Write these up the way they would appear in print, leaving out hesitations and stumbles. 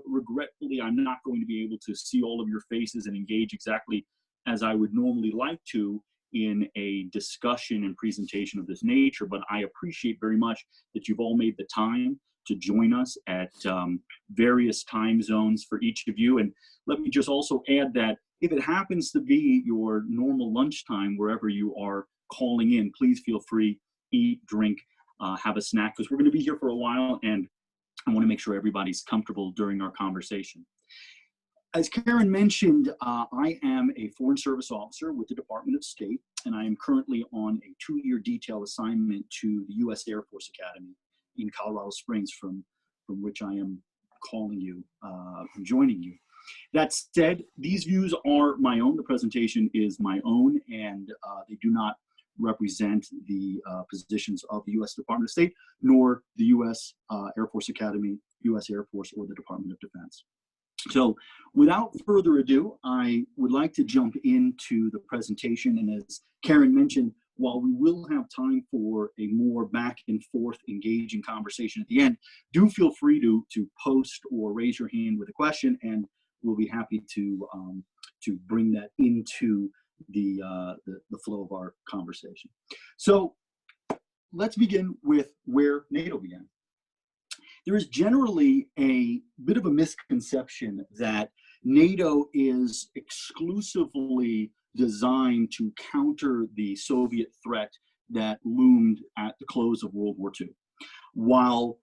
regretfully, I'm not going to be able to see all of your faces and engage exactly as I would normally like to in a discussion and presentation of this nature, but I appreciate very much that you've all made the time to join us at various time zones for each of you. And let me just also add that if it happens to be your normal lunchtime, wherever you are calling in, please feel free, eat, drink, have a snack, because we're going to be here for a while, and I want to make sure everybody's comfortable during our conversation. As Karen mentioned, I am a Foreign Service officer with the Department of State, and I am currently on a 2-year detail assignment to the U.S. Air Force Academy in Colorado Springs, from which I am calling you and joining you. That said, these views are my own. The presentation is my own, and they do not represent the positions of the U.S. Department of State, nor the U.S. Air Force Academy, U.S. Air Force, or the Department of Defense. So without further ado, I would like to jump into the presentation. And as Karen mentioned, while we will have time for a more back and forth engaging conversation at the end, do feel free to post or raise your hand with a question, and we'll be happy to bring that into the flow of our conversation. So let's begin with where NATO began. There is generally a bit of a misconception that NATO is exclusively designed to counter the Soviet threat that loomed at the close of World War II. While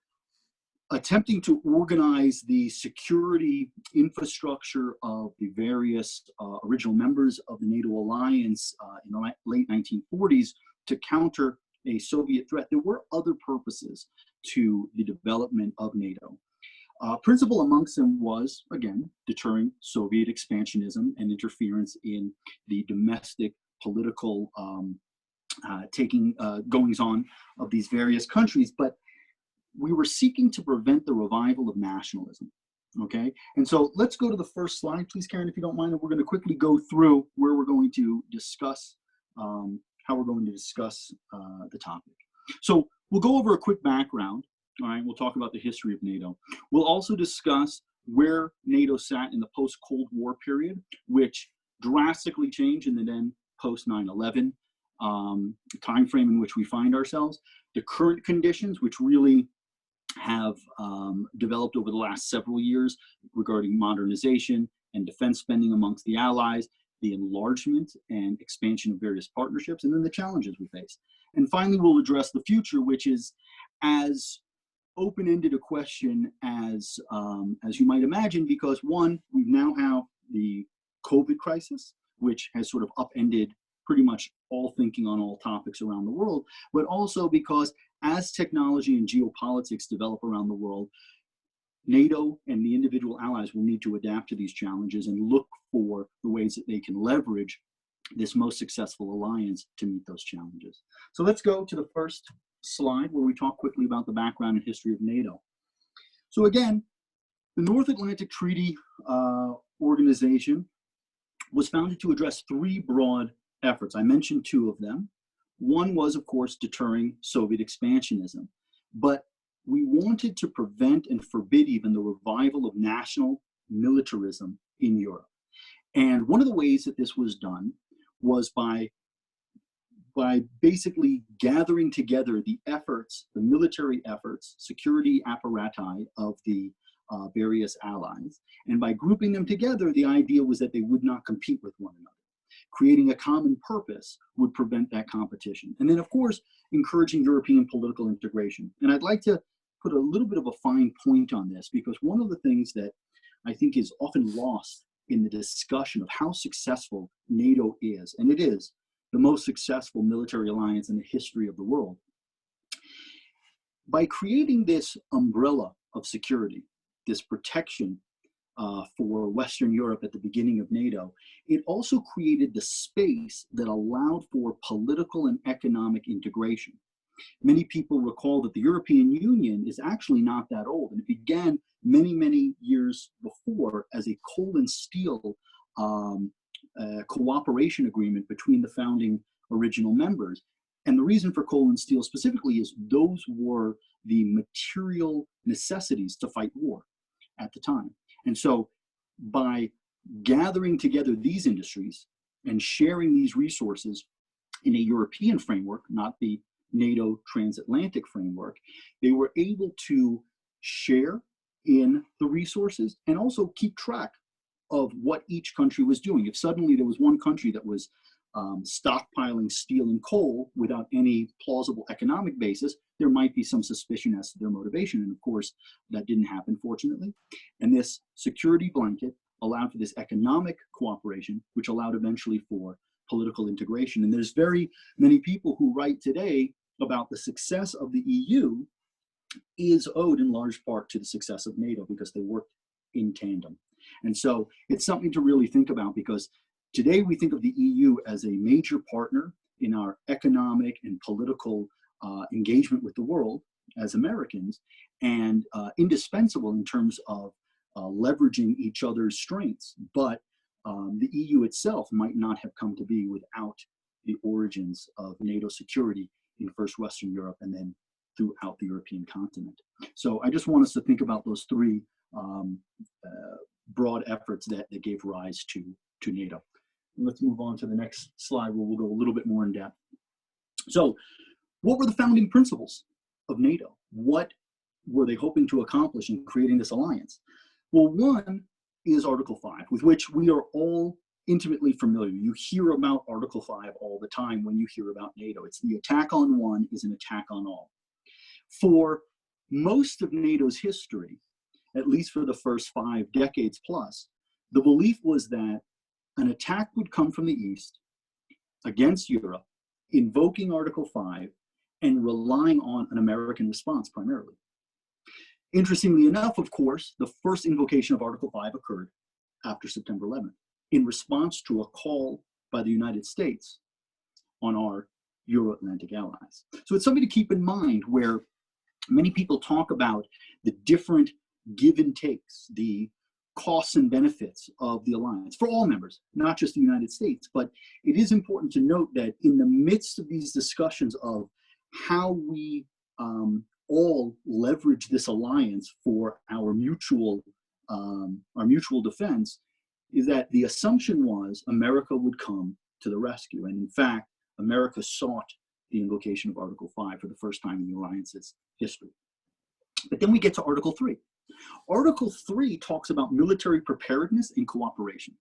attempting to organize the security infrastructure of the various original members of the NATO Alliance in the late 1940s to counter a Soviet threat, there were other purposes to the development of NATO. Principal amongst them was, again, deterring Soviet expansionism and interference in the domestic political goings-on of these various countries, but we were seeking to prevent the revival of nationalism, okay? And so let's go to the first slide, please, Karen, if you don't mind, and we're going to quickly go through where we're going to discuss, how we're going to discuss the topic. So we'll go over a quick background, all right? We'll talk about the history of NATO. We'll also discuss where NATO sat in the post-Cold War period, which drastically changed in the then post-9/11 time frame in which we find ourselves, the current conditions, which really have developed over the last several years regarding modernization and defense spending amongst the allies, the enlargement and expansion of various partnerships, and then the challenges we face. And finally, we'll address the future, which is as open-ended a question as you might imagine, because one, we now have the COVID crisis, which has sort of upended pretty much all thinking on all topics around the world, but also because as technology and geopolitics develop around the world, NATO and the individual allies will need to adapt to these challenges and look for the ways that they can leverage this most successful alliance to meet those challenges. So let's go to the first slide where we talk quickly about the background and history of NATO. So again, the North Atlantic Treaty Organization was founded to address 3 broad efforts. I mentioned 2 of them. One was, of course, deterring Soviet expansionism, but we wanted to prevent and forbid even the revival of national militarism in Europe. And one of the ways that this was done was by basically gathering together the efforts, the military efforts, security apparati of the various allies. And by grouping them together, the idea was that they would not compete with one another. Creating a common purpose would prevent that competition. And then, of course, encouraging European political integration. And I'd like to put a little bit of a fine point on this, because one of the things that I think is often lost in the discussion of how successful NATO is, and it is the most successful military alliance in the history of the world, by creating this umbrella of security, this protection for Western Europe at the beginning of NATO, it also created the space that allowed for political and economic integration. Many people recall that the European Union is actually not that old, and it began many, many years before as a coal and steel cooperation agreement between the founding original members. And the reason for coal and steel specifically is those were the material necessities to fight war. at the time. And so by gathering together these industries and sharing these resources in a European framework, not the NATO transatlantic framework, they were able to share in the resources and also keep track of what each country was doing. If suddenly there was one country that was stockpiling steel and coal without any plausible economic basis, there might be some suspicion as to their motivation. And of course, that didn't happen, fortunately. And this security blanket allowed for this economic cooperation, which allowed eventually for political integration. And there's very many people who write today about the success of the EU is owed in large part to the success of NATO, because they worked in tandem. And so it's something to really think about, because today we think of the EU as a major partner in our economic and political engagement with the world as Americans, and indispensable in terms of leveraging each other's strengths. But the EU itself might not have come to be without the origins of NATO security in first Western Europe and then throughout the European continent. So I just want us to think about those three broad efforts that gave rise to NATO. And let's move on to the next slide, where we'll go a little bit more in depth. So what were the founding principles of NATO? What were they hoping to accomplish in creating this alliance? Well, one is Article 5, with which we are all intimately familiar. You hear about Article 5 all the time when you hear about NATO. It's the attack on one is an attack on all. For most of NATO's history, at least for the first 5 decades plus, the belief was that an attack would come from the East against Europe, invoking Article 5 and relying on an American response primarily. Interestingly enough, of course, the first invocation of Article 5 occurred after September 11th in response to a call by the United States on our Euro-Atlantic allies. So it's something to keep in mind, where many people talk about the different give and takes, the costs and benefits of the alliance for all members, not just the United States. But it is important to note that in the midst of these discussions of how we all leverage this alliance for our mutual defense, is that the assumption was America would come to the rescue. And in fact, America sought the invocation of Article 5 for the first time in the alliance's history. But then we get to Article 3. Article 3 talks about military preparedness and cooperation.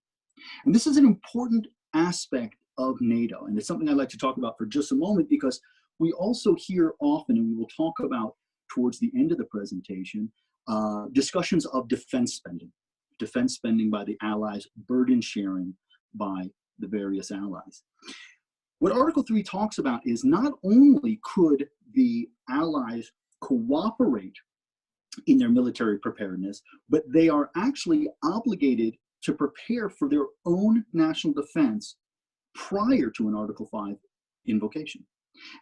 And this is an important aspect of NATO. And it's something I'd like to talk about for just a moment, because we also hear often, and we will talk about towards the end of the presentation, discussions of defense spending by the allies, burden sharing by the various allies. What Article 3 talks about is not only could the allies cooperate in their military preparedness, but they are actually obligated to prepare for their own national defense prior to an Article 5 invocation.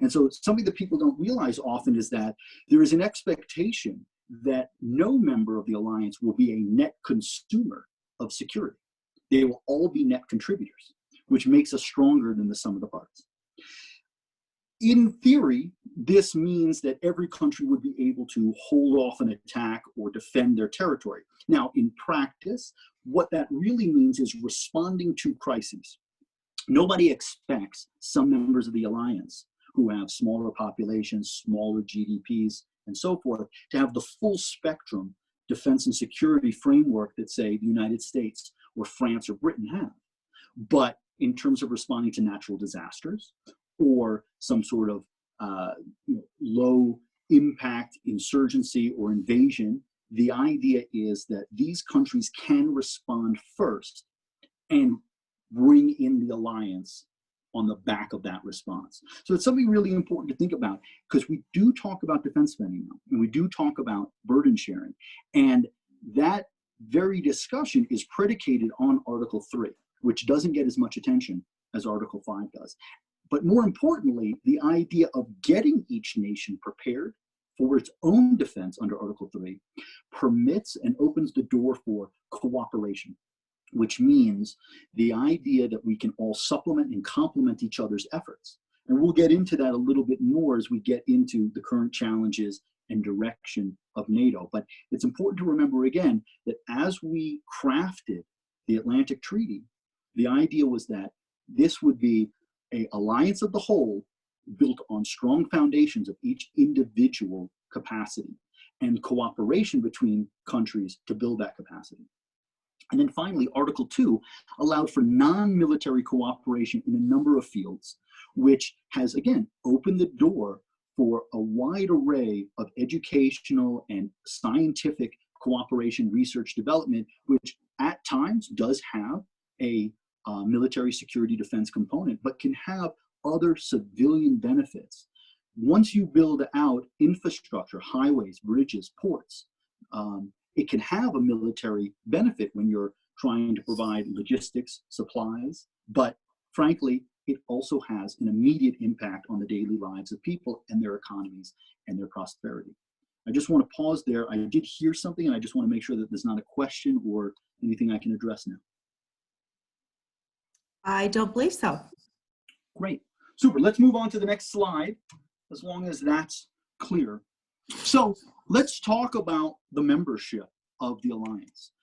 And so something that people don't realize often is that there is an expectation that no member of the alliance will be a net consumer of security. They will all be net contributors, which makes us stronger than the sum of the parts. In theory, this means that every country would be able to hold off an attack or defend their territory. Now, in practice, what that really means is responding to crises. Nobody expects some members of the alliance who have smaller populations, smaller GDPs, and so forth, to have the full spectrum defense and security framework that, say, the United States or France or Britain have. But in terms of responding to natural disasters or some sort of low impact insurgency or invasion, the idea is that these countries can respond first and bring in the alliance on the back of that response. So it's something really important to think about, because we do talk about defense spending now, and we do talk about burden sharing. And that very discussion is predicated on Article 3, which doesn't get as much attention as Article 5 does. But more importantly, the idea of getting each nation prepared for its own defense under Article 3 permits and opens the door for cooperation, which means the idea that we can all supplement and complement each other's efforts, And we'll get into that a little bit more as we get into the current challenges and direction of NATO. But it's important to remember again that as we crafted the Atlantic Treaty, the idea was that this would be an alliance of the whole built on strong foundations of each individual capacity and cooperation between countries to build that capacity. And then finally, Article 2 allowed for non-military cooperation in a number of fields, which has, again, opened the door for a wide array of educational and scientific cooperation, research, development, which at times does have a military security defense component, but can have other civilian benefits. Once you build out infrastructure, highways, bridges, ports, it can have a military benefit when you're trying to provide logistics, supplies, but frankly, it also has an immediate impact on the daily lives of people and their economies and their prosperity. I just want to pause there. I did hear something, and I just want to make sure that there's not a question or anything I can address now. I don't believe so. Great. Super. Let's move on to the next slide, as long as that's clear. So let's talk about the membership of the alliance.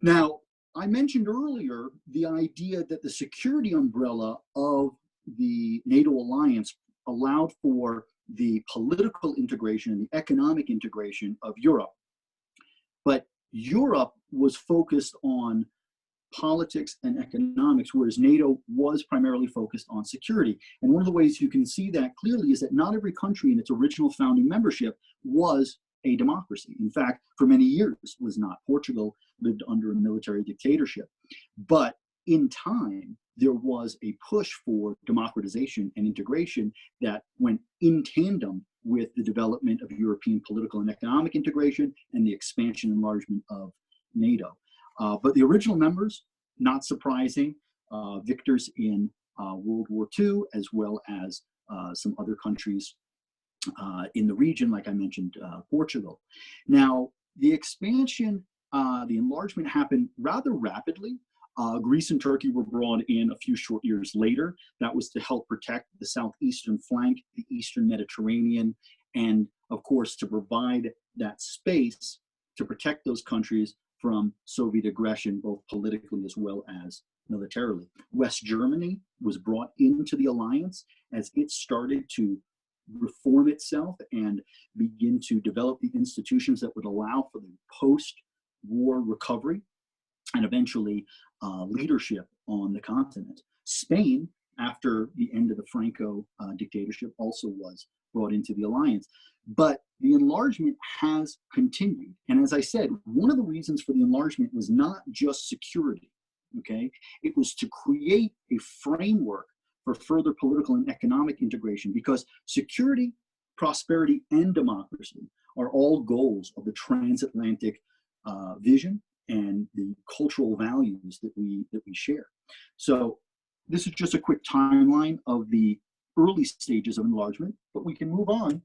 Now, I mentioned earlier the idea that the security umbrella of the NATO alliance allowed for the political integration and the economic integration of Europe. But Europe was focused on politics and economics, whereas NATO was primarily focused on security. And one of the ways you can see that clearly is that not every country in its original founding membership was a democracy. In fact, for many years was not. Portugal lived under a military dictatorship. But in time, there was a push for democratization and integration that went in tandem with the development of European political and economic integration and the expansion and enlargement of NATO. But the original members, not surprising, victors in World War II, as well as some other countries in the region, like I mentioned, Portugal. Now, the expansion, the enlargement happened rather rapidly. Greece and Turkey were brought in a few short years later. That was to help protect the southeastern flank, the eastern Mediterranean, and of course, to provide that space to protect those countries from Soviet aggression, both politically as well as militarily. West Germany was brought into the alliance as it started to reform itself and begin to develop the institutions that would allow for the post-war recovery and eventually leadership on the continent. Spain, after the end of the Franco dictatorship, also was brought into the alliance. But the enlargement has continued. And as I said, one of the reasons for the enlargement was not just security, okay? It was to create a framework for further political and economic integration, because security, prosperity, and democracy are all goals of the transatlantic vision and the cultural values that we share. So this is just a quick timeline of the early stages of enlargement, but we can move on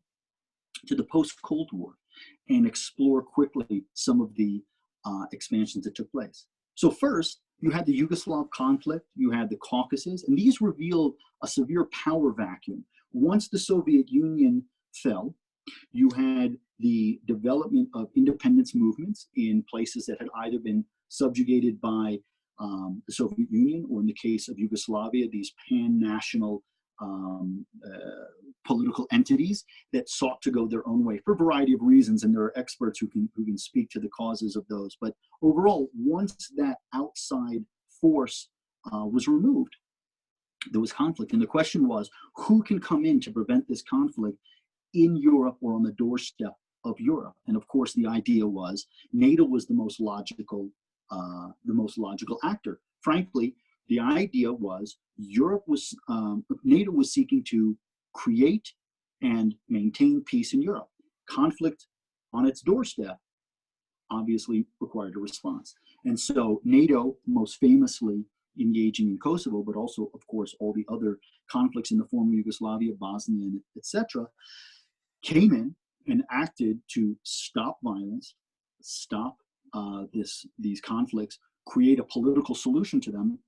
to the post-Cold War and explore quickly some of the expansions that took place. So first, you had the Yugoslav conflict, you had the Caucasus, and these revealed a severe power vacuum. Once the Soviet Union fell, you had the development of independence movements in places that had either been subjugated by the Soviet Union, or in the case of Yugoslavia, these pan-national political entities that sought to go their own way for a variety of reasons, and there are experts who can speak to the causes of those. But overall, once that outside force was removed, there was conflict, and the question was, who can come in to prevent this conflict in Europe or on the doorstep of Europe? And of course, the idea was NATO was the most logical actor. Frankly, the idea was NATO was seeking to create and maintain peace in Europe. Conflict on its doorstep obviously required a response. And so NATO, most famously engaging in Kosovo, but also, of course, all the other conflicts in the former Yugoslavia, Bosnia, etc., came in and acted to stop violence, stop these conflicts, create a political solution to them,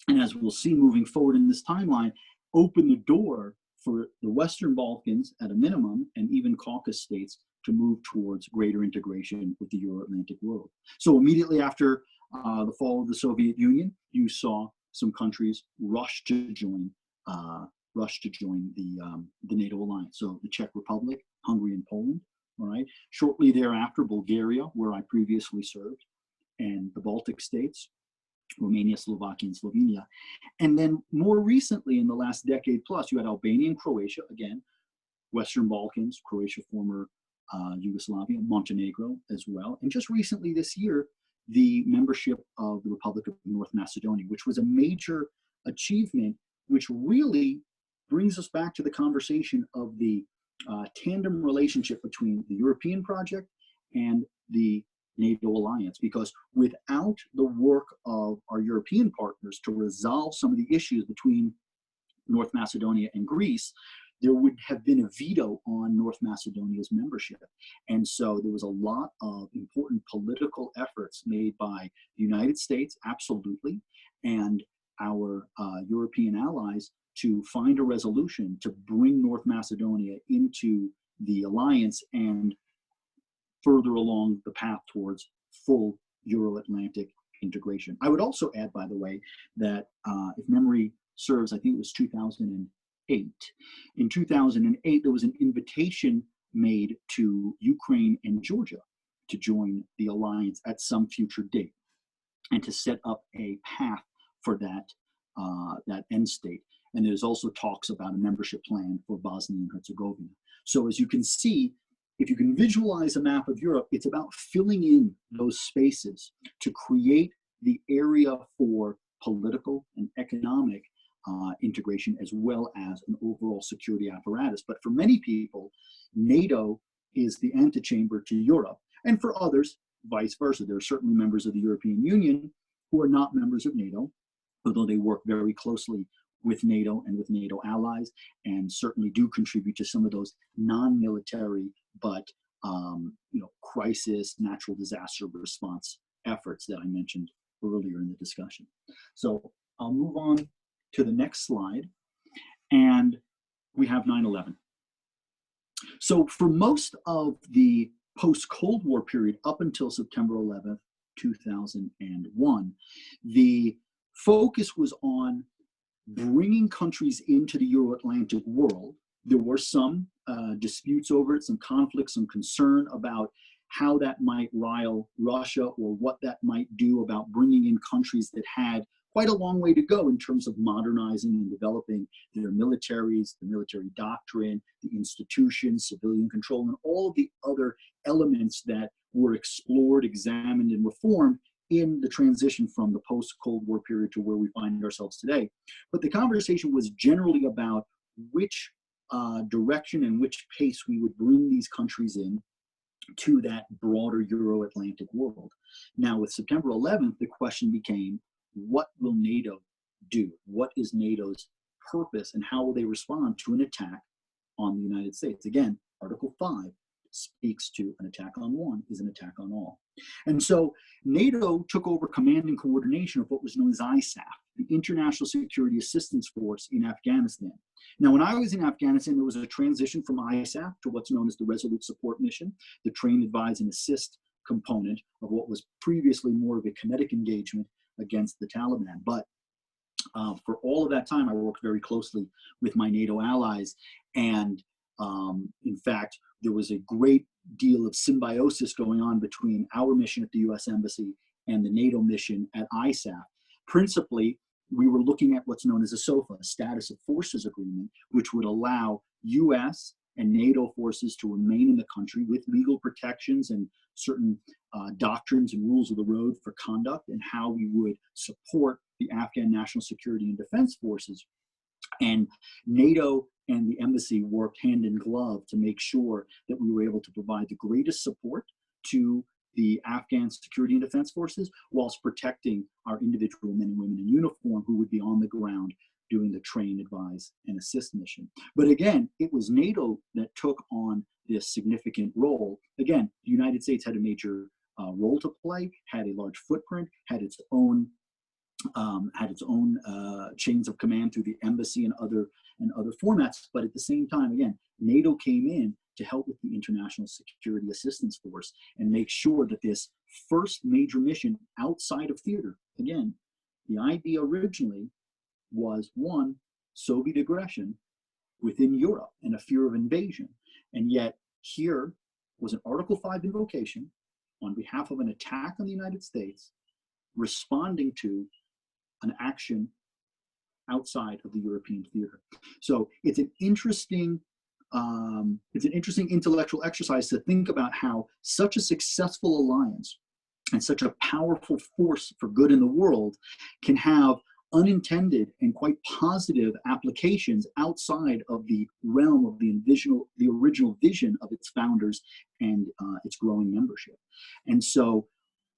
and as we'll see moving forward in this timeline, open the door for the Western Balkans at a minimum, and even Caucasus states, to move towards greater integration with the Euro-Atlantic world. So immediately after the fall of the Soviet Union, you saw some countries rush to join the NATO alliance. So the Czech Republic, Hungary, and Poland. All right. Shortly thereafter, Bulgaria, where I previously served, and the Baltic states, Romania, Slovakia, and Slovenia. And then more recently, in the last decade plus, you had Albania and Croatia, again, Western Balkans, Croatia, former Yugoslavia, Montenegro as well. And just recently this year, the membership of the Republic of North Macedonia, which was a major achievement, which really brings us back to the conversation of the tandem relationship between the European project and the NATO alliance, because without the work of our European partners to resolve some of the issues between North Macedonia and Greece, there would have been a veto on North Macedonia's membership. And so there was a lot of important political efforts made by the United States, absolutely, and our European allies to find a resolution to bring North Macedonia into the alliance and further along the path towards full Euro-Atlantic integration. I would also add, by the way, that if memory serves, I think it was 2008. In 2008, there was an invitation made to Ukraine and Georgia to join the alliance at some future date and to set up a path for that end state. And there's also talks about a membership plan for Bosnia and Herzegovina. So as you can see, if you can visualize a map of Europe, it's about filling in those spaces to create the area for political and economic integration, as well as an overall security apparatus. But for many people, NATO is the antechamber to Europe. And for others, vice versa. There are certainly members of the European Union who are not members of NATO, although they work very closely with NATO and with NATO allies, and certainly do contribute to some of those non-military but crisis, natural disaster response efforts that I mentioned earlier in the discussion. So I'll move on to the next slide, and we have 9/11. So for most of the post-Cold War period up until September 11th, 2001, the focus was on bringing countries into the Euro-Atlantic world. There were some disputes over it, some conflicts, some concern about how that might rile Russia or what that might do about bringing in countries that had quite a long way to go in terms of modernizing and developing their militaries, the military doctrine, the institutions, civilian control, and all of the other elements that were explored, examined, and reformed in the transition from the post-Cold War period to where we find ourselves today. But the conversation was generally about which direction and which pace we would bring these countries in to that broader Euro-Atlantic world. Now, with September 11th, the question became, what will NATO do? What is NATO's purpose, and how will they respond to an attack on the United States? Again, Article 5 speaks to an attack on one is an attack on all. And so NATO took over command and coordination of what was known as ISAF, the International Security Assistance Force in Afghanistan. Now, when I was in Afghanistan, there was a transition from ISAF to what's known as the Resolute Support Mission, the train, advise, and assist component of what was previously more of a kinetic engagement against the Taliban. But for all of that time, I worked very closely with my NATO allies. And in fact, there was a great deal of symbiosis going on between our mission at the U.S. Embassy and the NATO mission at ISAF. Principally, we were looking at what's known as a SOFA, a Status of Forces Agreement, which would allow U.S. and NATO forces to remain in the country with legal protections and certain doctrines and rules of the road for conduct, and how we would support the Afghan National Security and Defense Forces. And NATO and the embassy worked hand in glove to make sure that we were able to provide the greatest support to the Afghan security and defense forces, whilst protecting our individual men and women in uniform who would be on the ground doing the train, advise, and assist mission. But again, it was NATO that took on this significant role. Again, the United States had a major role to play, had a large footprint, had its own had its own chains of command through the embassy and other formats. But at the same time, again, NATO came in to help with the International Security Assistance Force and make sure that this first major mission outside of theater, again, the idea originally was, one, Soviet aggression within Europe and a fear of invasion. And yet here was an Article 5 invocation on behalf of an attack on the United States, responding to an action outside of the European theater. So it's an interesting intellectual exercise to think about how such a successful alliance and such a powerful force for good in the world can have unintended and quite positive applications outside of the realm of the original vision of its founders and its growing membership. And so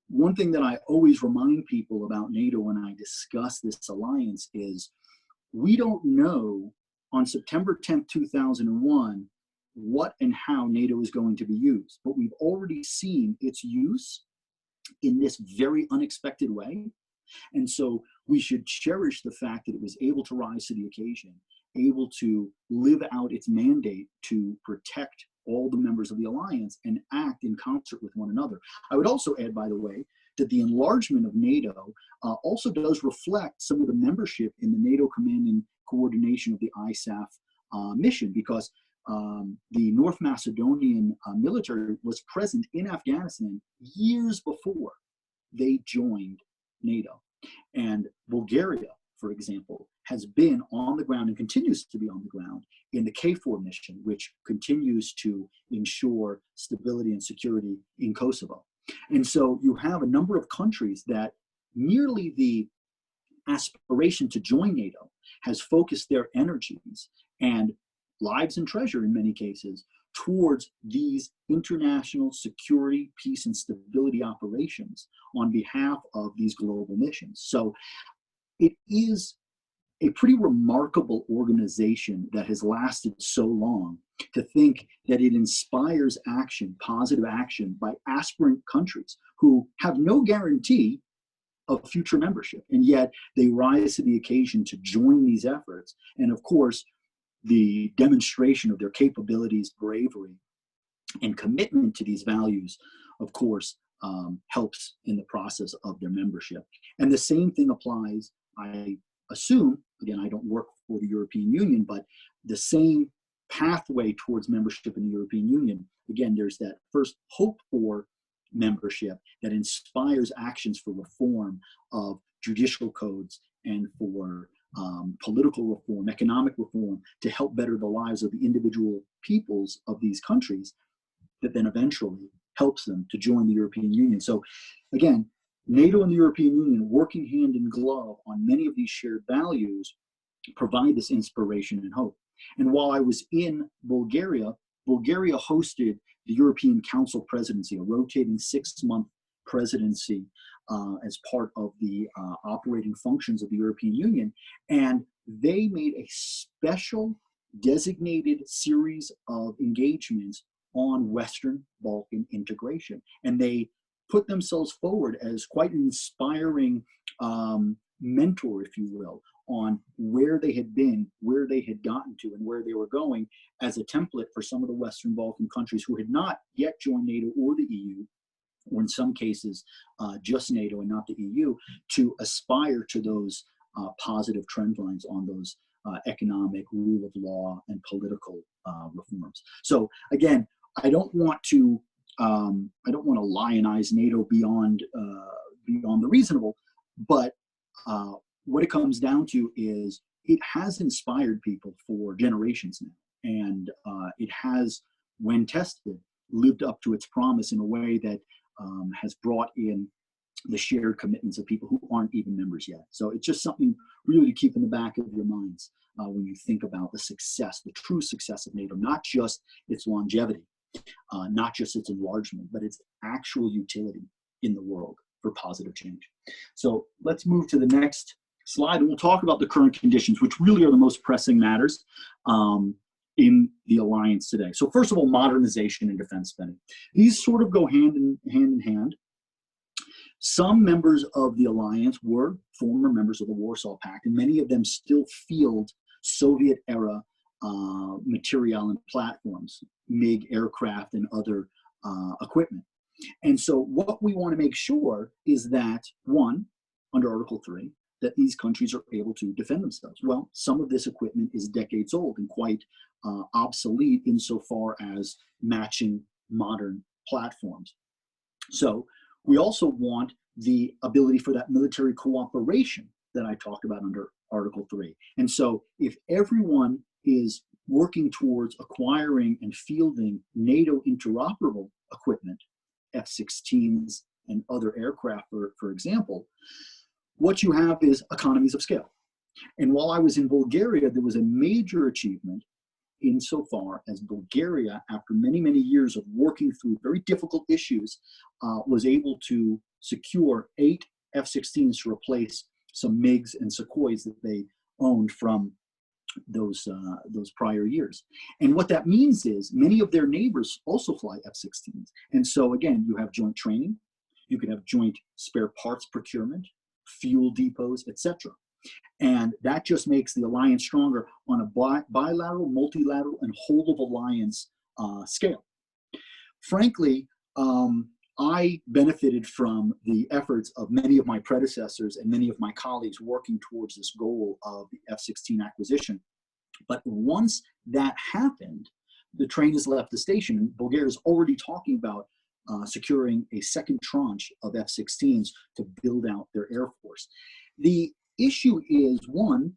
one thing that I always remind people about NATO when I discuss this alliance is we don't know on September 10th, 2001, what and how NATO is going to be used, but we've already seen its use in this very unexpected way. And so we should cherish the fact that it was able to rise to the occasion, able to live out its mandate to protect all the members of the alliance and act in concert with one another. I would also add, by the way, that the enlargement of NATO also does reflect some of the membership in the NATO Command and Coordination of the ISAF mission, because the North Macedonian military was present in Afghanistan years before they joined NATO. And Bulgaria, for example, has been on the ground and continues to be on the ground in the KFOR mission, which continues to ensure stability and security in Kosovo. And so you have a number of countries that merely the aspiration to join NATO has focused their energies and lives and treasure in many cases towards these international security, peace, and stability operations on behalf of these global missions. So it is a pretty remarkable organization that has lasted so long, to think that it inspires action, positive action, by aspirant countries who have no guarantee of future membership, and yet they rise to the occasion to join these efforts. And of course, the demonstration of their capabilities, bravery, and commitment to these values, of course, helps in the process of their membership. And the same thing applies, I assume, again, I don't work for the European Union, but the same pathway towards membership in the European Union, again, there's that first hope for membership that inspires actions for reform of judicial codes and for political reform, economic reform, to help better the lives of the individual peoples of these countries, that then eventually helps them to join the European Union. So again, NATO and the European Union, working hand in glove on many of these shared values, provide this inspiration and hope. And while I was in Bulgaria, Bulgaria hosted the European Council presidency, a rotating 6-month presidency as part of the operating functions of the European Union. And they made a special designated series of engagements on Western Balkan integration. And they put themselves forward as quite an inspiring mentor, if you will, on where they had been, where they had gotten to, and where they were going, as a template for some of the Western Balkan countries who had not yet joined NATO or the EU, or in some cases just NATO and not the EU, to aspire to those positive trend lines on those economic, rule of law, and political reforms. So again, I don't want to lionize NATO beyond the reasonable, but what it comes down to is it has inspired people for generations now, and it has, when tested, lived up to its promise in a way that has brought in the shared commitments of people who aren't even members yet. So it's just something really to keep in the back of your minds when you think about the success, the true success of NATO, not just its longevity, not just its enlargement, but its actual utility in the world for positive change. So let's move to the next slide, and we'll talk about the current conditions, which really are the most pressing matters in the alliance today. So first of all, modernization and defense spending. These sort of go hand in hand. Some members of the alliance were former members of the Warsaw Pact, and many of them still field Soviet-era material and platforms, MiG aircraft and other equipment. And so what we want to make sure is that, one, under Article 3, that these countries are able to defend themselves. Well, some of this equipment is decades old and quite obsolete insofar as matching modern platforms. So we also want the ability for that military cooperation that I talked about under Article 3. And so if everyone is working towards acquiring and fielding NATO interoperable equipment, F-16s and other aircraft, for example, what you have is economies of scale. And while I was in Bulgaria, there was a major achievement insofar as Bulgaria, after many, many years of working through very difficult issues, was able to secure 8 F-16s to replace some MiGs and Sukhois that they owned from those prior years. And what that means is many of their neighbors also fly F-16s. And so again, you have joint training, you can have joint spare parts procurement, fuel depots, etc. And that just makes the alliance stronger on a bilateral, multilateral, and whole of alliance scale. Frankly, I benefited from the efforts of many of my predecessors and many of my colleagues working towards this goal of the F-16 acquisition. But once that happened, the train has left the station, and Bulgaria is already talking about securing a second tranche of F-16s to build out their air force. The issue is, one,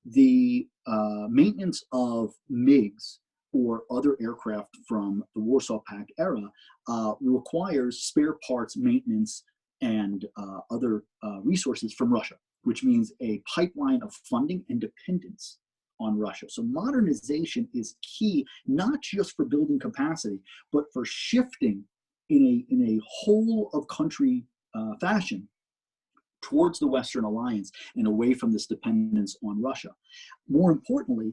the maintenance of MiGs or other aircraft from the Warsaw Pact era requires spare parts maintenance and other resources from Russia, which means a pipeline of funding and dependence on Russia. So modernization is key, not just for building capacity, but for shifting in a whole of country fashion towards the Western alliance and away from this dependence on Russia. More importantly,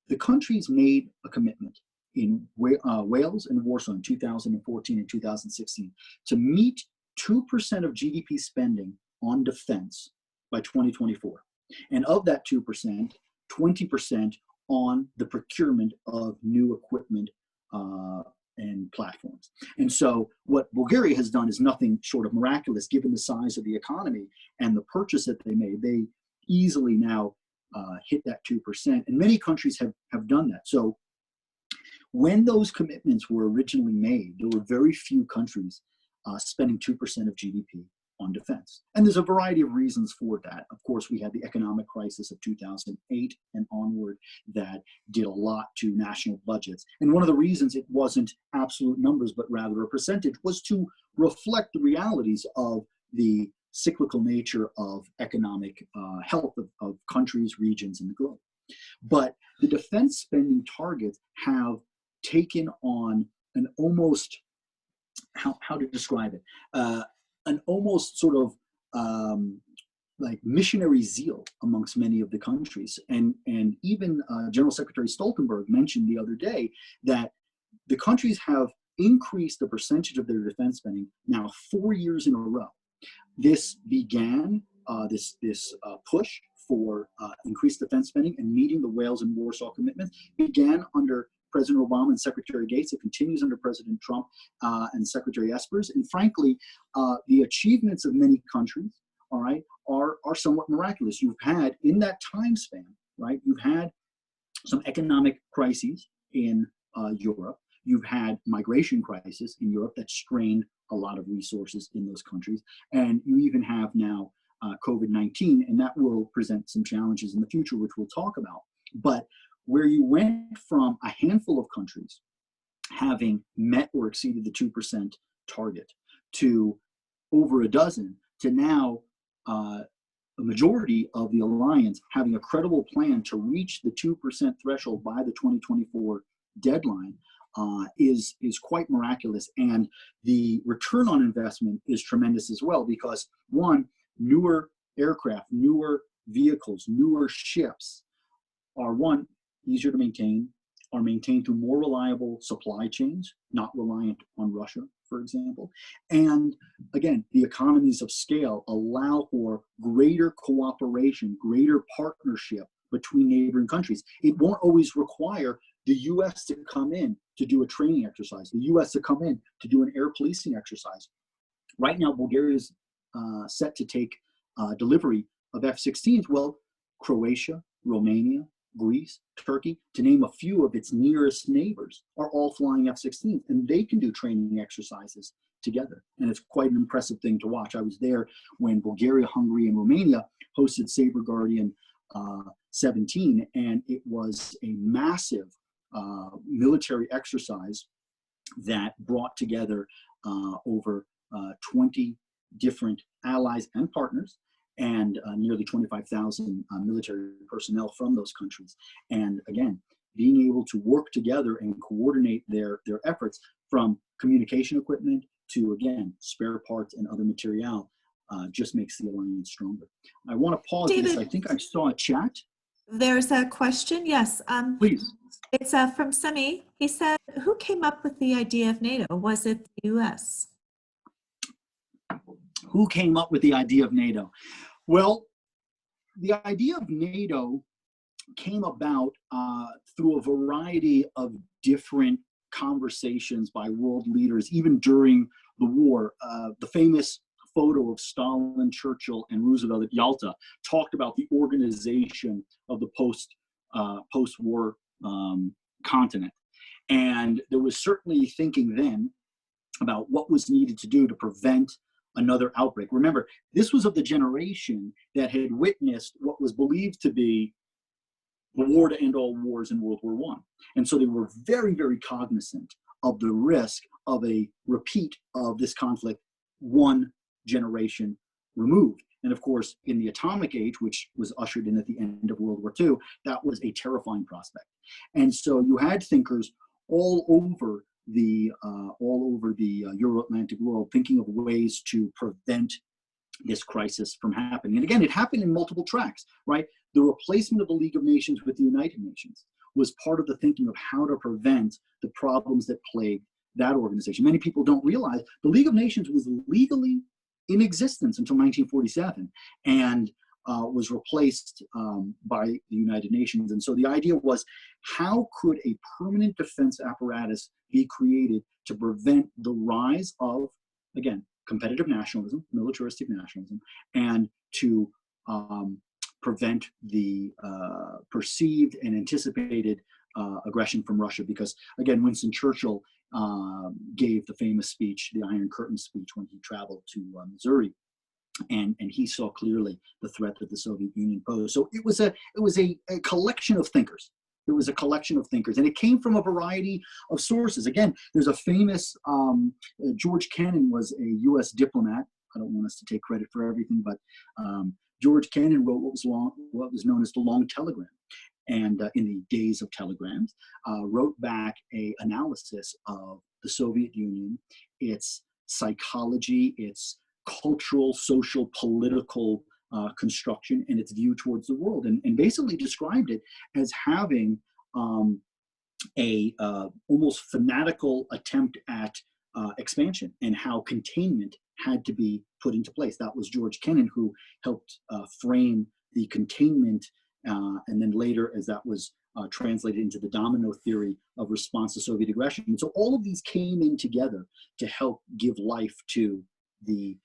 the countries made a commitment in Wales and Warsaw in 2014 and 2016 to meet 2% of GDP spending on defense by 2024. And of that 2%, 20% on the procurement of new equipment and platforms. And so what Bulgaria has done is nothing short of miraculous, given the size of the economy and the purchase that they made. They easily now hit that 2%. And many countries have done that. So when those commitments were originally made, there were very few countries spending 2% of GDP on defense. And there's a variety of reasons for that. Of course, we had the economic crisis of 2008 and onward that did a lot to national budgets. And one of the reasons it wasn't absolute numbers, but rather a percentage, was to reflect the realities of the cyclical nature of economic health of countries, regions, and the globe. But the defense spending targets have taken on an almost, how to describe it, an almost sort of like missionary zeal amongst many of the countries. And even General Secretary Stoltenberg mentioned the other day that the countries have increased the percentage of their defense spending now 4 years in a row. This began, this push for increased defense spending and meeting the Wales and Warsaw commitments began under President Obama and Secretary Gates. It continues under President Trump and Secretary Espers. And frankly, the achievements of many countries, all right, are somewhat miraculous. You've had, in that time span, right, you've had some economic crises in Europe. You've had migration crisis in Europe that strained a lot of resources in those countries. And you even have now COVID-19, and that will present some challenges in the future, which we'll talk about. But where you went from a handful of countries having met or exceeded the 2% target to over a dozen, to now a majority of the alliance having a credible plan to reach the 2% threshold by the 2024 deadline, is quite miraculous. And the return on investment is tremendous as well, because one, newer aircraft, newer vehicles, newer ships are, one, easier to maintain, are maintained through more reliable supply chains, not reliant on Russia for example. And again, the economies of scale allow for greater cooperation, greater partnership between neighboring countries. It won't always require the US to come in to do a training exercise, the US to come in to do an air policing exercise. Right now, Bulgaria is set to take delivery of F-16s. Well, Croatia, Romania, Greece, Turkey, to name a few of its nearest neighbors, are all flying F-16s, and they can do training exercises together. And it's quite an impressive thing to watch. I was there when Bulgaria, Hungary, and Romania hosted Sabre Guardian 17, and it was a massive military exercise that brought together over 20 different allies and partners, and nearly 25,000 military personnel from those countries. And again, being able to work together and coordinate their efforts, from communication equipment to, again, spare parts and other material, just makes the alliance stronger. I want to pause David, this. I think I saw a chat. There's a question, yes. Please. It's from Semi. He said, who came up with the idea of NATO? Was it the US? Who came up with the idea of NATO? Well, the idea of NATO came about through a variety of different conversations by world leaders, even during the war. The famous photo of Stalin, Churchill, and Roosevelt at Yalta talked about the organization of the post-war continent. And there was certainly thinking then about what was needed to do to prevent another outbreak. Remember, this was of the generation that had witnessed what was believed to be the war to end all wars in World War I. And so they were very, very cognizant of the risk of a repeat of this conflict one generation removed. And of course, in the atomic age, which was ushered in at the end of World War II, that was a terrifying prospect. And so you had thinkers all over the Euro-Atlantic world thinking of ways to prevent this crisis from happening. And again, it happened in multiple tracks, right? The replacement of the League of Nations with the United Nations was part of the thinking of how to prevent the problems that plagued that organization. Many people don't realize the League of Nations was legally in existence until 1947 and was replaced by the United Nations. And so the idea was, how could a permanent defense apparatus be created to prevent the rise of, again, competitive nationalism, militaristic nationalism, and to prevent the perceived and anticipated aggression from Russia? Because, again, Winston Churchill gave the famous speech, the Iron Curtain speech, when he traveled to Missouri, and he saw clearly the threat that the Soviet Union posed. So it was a collection of thinkers. It was a collection of thinkers, and it came from a variety of sources. Again, there's a famous George Kennan was a U.S. diplomat. I don't want us to take credit for everything, but George Kennan wrote what was known as the Long Telegram. And in the days of telegrams, wrote back an analysis of the Soviet Union, its psychology, its cultural, social, political construction, and its view towards the world, and basically described it as having a almost fanatical attempt at expansion, and how containment had to be put into place. That was George Kennan who helped frame the containment, and then later, as that was translated into the domino theory of response to Soviet aggression. And so all of these came in together to help give life to the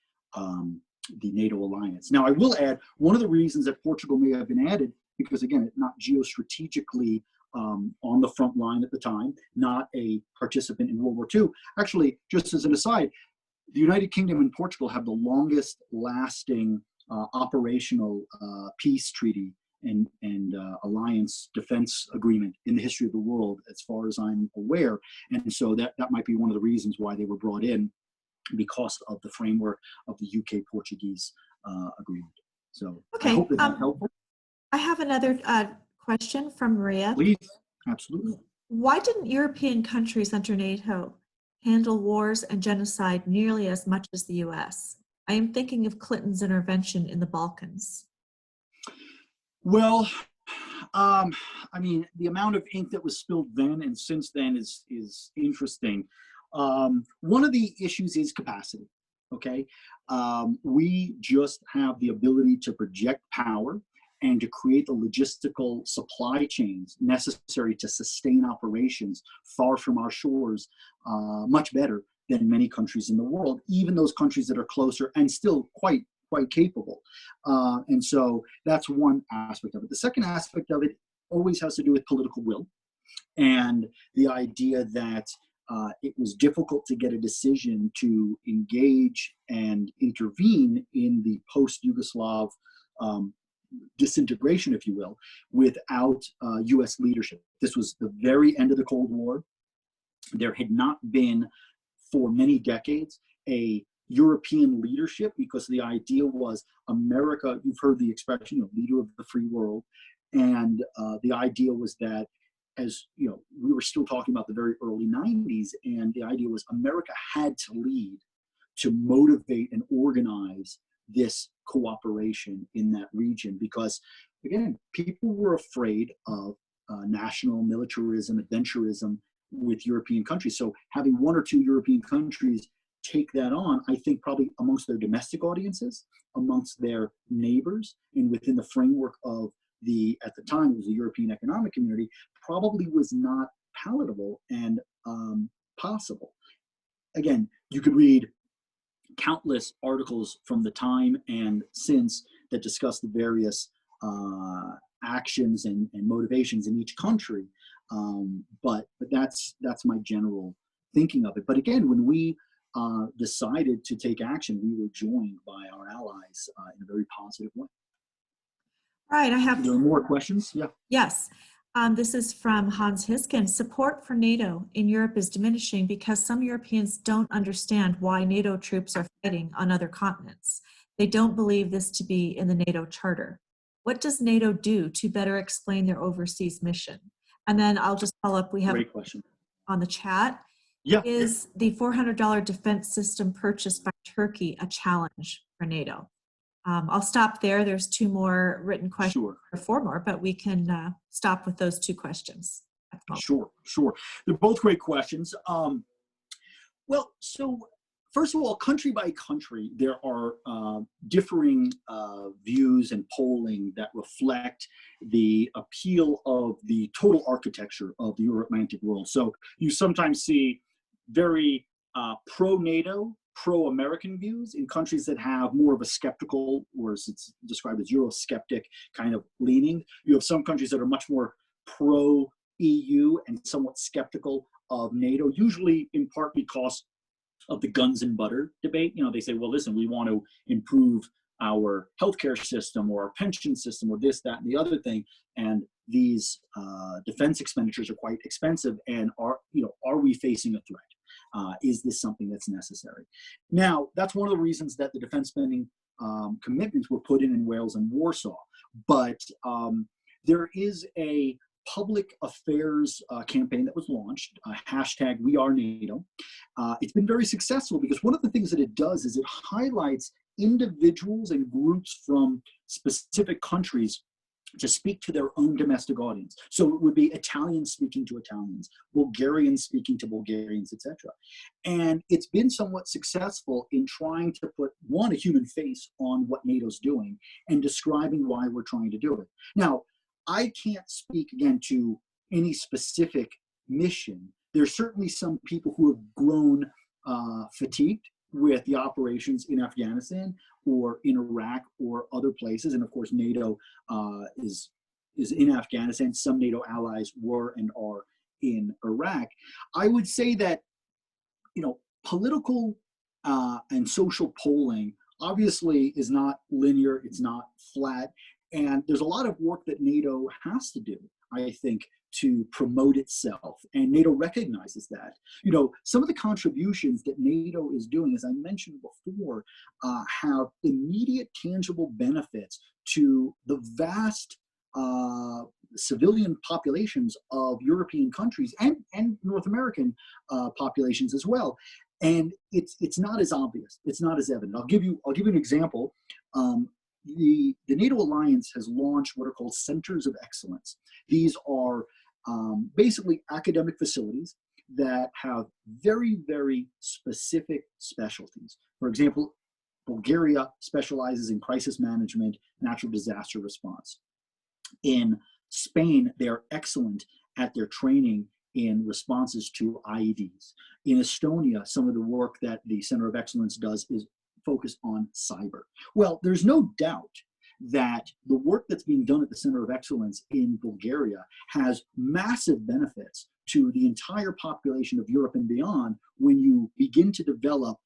NATO alliance. Now, I will add, one of the reasons that Portugal may have been added, because again, it's not geostrategically on the front line at the time, not a participant in World War II. Actually, just as an aside, the United Kingdom and Portugal have the longest lasting operational peace treaty and alliance defense agreement in the history of the world, as far as I'm aware. And so that might be one of the reasons why they were brought in, because of the framework of the UK-Portuguese agreement. So okay, I hope that's helpful. I have another question from Maria. Please, absolutely. Why didn't European countries under NATO handle wars and genocide nearly as much as the US? I am thinking of Clinton's intervention in the Balkans. Well, I mean, the amount of ink that was spilled then and since then is interesting. One of the issues is capacity. Okay, we just have the ability to project power and to create the logistical supply chains necessary to sustain operations far from our shores much better than many countries in the world, even those countries that are closer and still quite capable. And so that's one aspect of it. The second aspect of it always has to do with political will and the idea that it was difficult to get a decision to engage and intervene in the post-Yugoslav disintegration, if you will, without US leadership. This was the very end of the Cold War. There had not been, for many decades, a European leadership, because the idea was America, you've heard the expression, leader of the free world. And the idea was that, as you know, we were still talking about the very early 90s, and the idea was America had to lead to motivate and organize this cooperation in that region, because again, people were afraid of national militarism, adventurism with European countries. So having one or two European countries take that on, I think probably amongst their domestic audiences, amongst their neighbors, and within the framework of at the time it was the European Economic Community, probably was not palatable and possible. Again, you could read countless articles from the time and since that discuss the various actions and motivations in each country, but that's my general thinking of it. But again, when we decided to take action, we were joined by our allies in a very positive way. All right, I have. There are more questions? Yeah. Yes. This is from Hans Hisken. Support for NATO in Europe is diminishing because some Europeans don't understand why NATO troops are fighting on other continents. They don't believe this to be in the NATO charter. What does NATO do to better explain their overseas mission? And then I'll just follow up. We have Great question on the chat. Yeah. Is the $400 defense system purchased by Turkey a challenge for NATO? I'll stop there. There's two more written questions, Sure. or four more, but we can stop with those two questions. Sure. They're both great questions. Well, so first of all, country by country, there are differing views and polling that reflect the appeal of the total architecture of the Euro-Atlantic world. So you sometimes see very pro-NATO, pro-American views in countries that have more of a skeptical, or as it's described as Eurosceptic kind of leaning. You have some countries that are much more pro-EU and somewhat skeptical of NATO, usually in part because of the guns and butter debate. You know, they say, well, listen, we want to improve our healthcare system or our pension system or this, that, and the other thing. And these defense expenditures are quite expensive. And are we facing a threat? Is this something that's necessary? Now, that's one of the reasons that the defense spending commitments were put in Wales and Warsaw. But there is a public affairs campaign that was launched, hashtag We Are NATO. It's been very successful because one of the things that it does is it highlights individuals and groups from specific countries to speak to their own domestic audience. So it would be Italians speaking to Italians, Bulgarians speaking to Bulgarians, etc. And it's been somewhat successful in trying to put, one, a human face on what NATO's doing and describing why we're trying to do it. Now, I can't speak again to any specific mission. There's certainly some people who have grown fatigued with the operations in Afghanistan or in Iraq or other places. And of course, NATO is in Afghanistan. Some NATO allies were and are in Iraq. I would say that, political and social polling obviously is not linear, it's not flat. And there's a lot of work that NATO has to do, I think, to promote itself. And NATO recognizes that. Some of the contributions that NATO is doing, as I mentioned before, have immediate tangible benefits to the vast civilian populations of European countries and North American populations as well. And it's not as obvious. It's not as evident. I'll give you an example. The NATO Alliance has launched what are called centers of excellence. These are basically academic facilities that have very, very specific specialties. For example, Bulgaria specializes in crisis management, natural disaster response. In Spain, they are excellent at their training in responses to IEDs. In Estonia, some of the work that the Center of Excellence does is focus on cyber. Well, there's no doubt that the work that's being done at the Center of Excellence in Bulgaria has massive benefits to the entire population of Europe and beyond when you begin to develop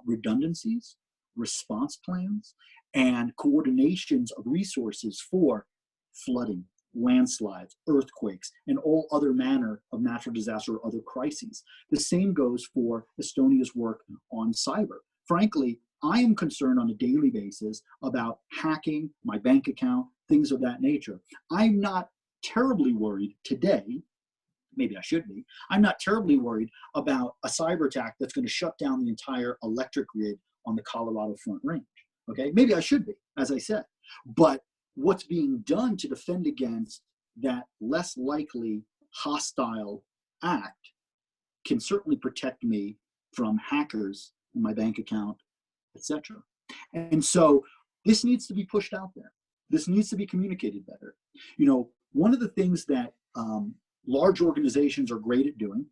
redundancies, response plans, and coordinations of resources for flooding, landslides, earthquakes, and all other manner of natural disaster or other crises. The same goes for Estonia's work on cyber. Frankly, I am concerned on a daily basis about hacking my bank account, things of that nature. I'm not terribly worried today, maybe I should be, I'm not terribly worried about a cyber attack that's going to shut down the entire electric grid on the Colorado Front Range. Okay, maybe I should be, as I said, but what's being done to defend against that less likely hostile act can certainly protect me from hackers in my bank account, etc. And so this needs to be pushed out there. This needs to be communicated better. You know, one of the things that large organizations are great at doing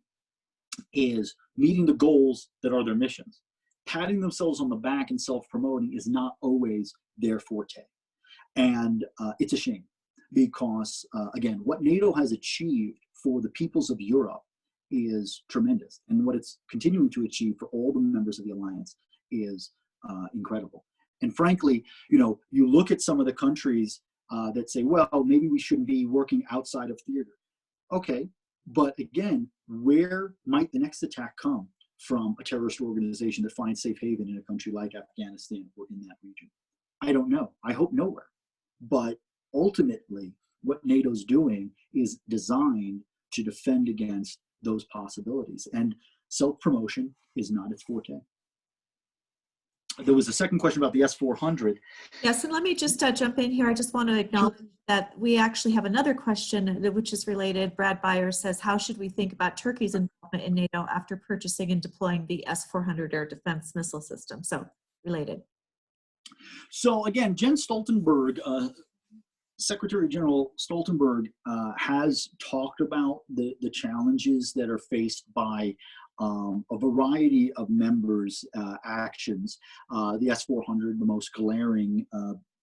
is meeting the goals that are their missions. Patting themselves on the back and self-promoting is not always their forte. And it's a shame because, again, what NATO has achieved for the peoples of Europe is tremendous. And what it's continuing to achieve for all the members of the alliance is incredible. And frankly, you know, you look at some of the countries that say, well, maybe we shouldn't be working outside of theater. Okay, but again, where might the next attack come from a terrorist organization that finds safe haven in a country like Afghanistan or in that region? I don't know. I hope nowhere. But ultimately, what NATO's doing is designed to defend against those possibilities. And self-promotion is not its forte. There was a second question about the S-400. Yes, and let me just jump in here. I just want to acknowledge that we actually have another question which is related. Brad Byers says, how should we think about Turkey's involvement in NATO after purchasing and deploying the S-400 air defense missile system? So related. So again, Jens Stoltenberg, Secretary General Stoltenberg has talked about the challenges that are faced by a variety of members' actions. The S-400, the most glaring,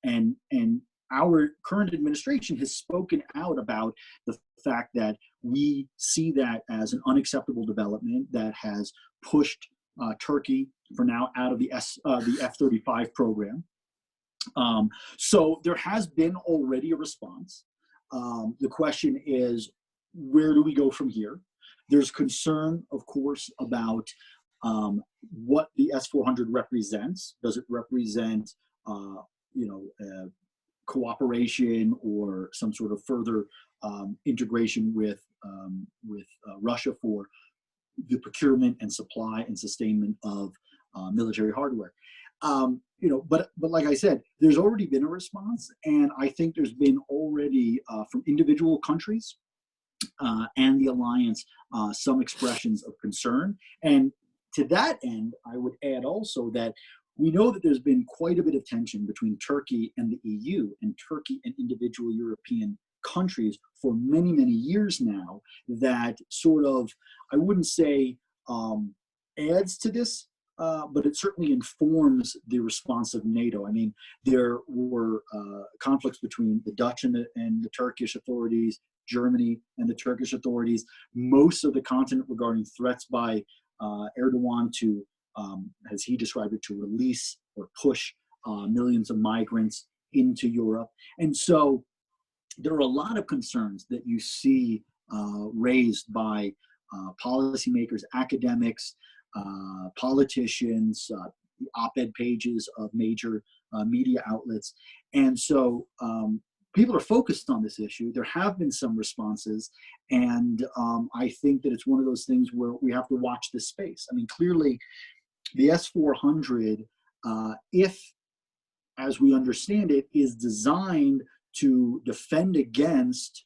and our current administration has spoken out about the fact that we see that as an unacceptable development that has pushed Turkey for now out of the F-35 program. So there has been already a response. The question is, where do we go from here? There's concern, of course, about what the S-400 represents. Does it represent, cooperation or some sort of further integration with Russia for the procurement and supply and sustainment of military hardware? But like I said, there's already been a response, and I think there's been already from individual countries and the alliance some expressions of concern. And to that end, I would add also that we know that there's been quite a bit of tension between Turkey and the EU and Turkey and individual European countries for many, many years now, that sort of, I wouldn't say adds to this, but it certainly informs the response of NATO. I mean, there were conflicts between the Dutch and the Turkish authorities, Germany and the Turkish authorities, most of the continent regarding threats by Erdogan to, as he described it, to release or push millions of migrants into Europe. And so there are a lot of concerns that you see raised by policymakers, academics, politicians, the op-ed pages of major media outlets. And so people are focused on this issue. There have been some responses, and I think that it's one of those things where we have to watch this space. I mean, clearly, the S-400, if, as we understand it, is designed to defend against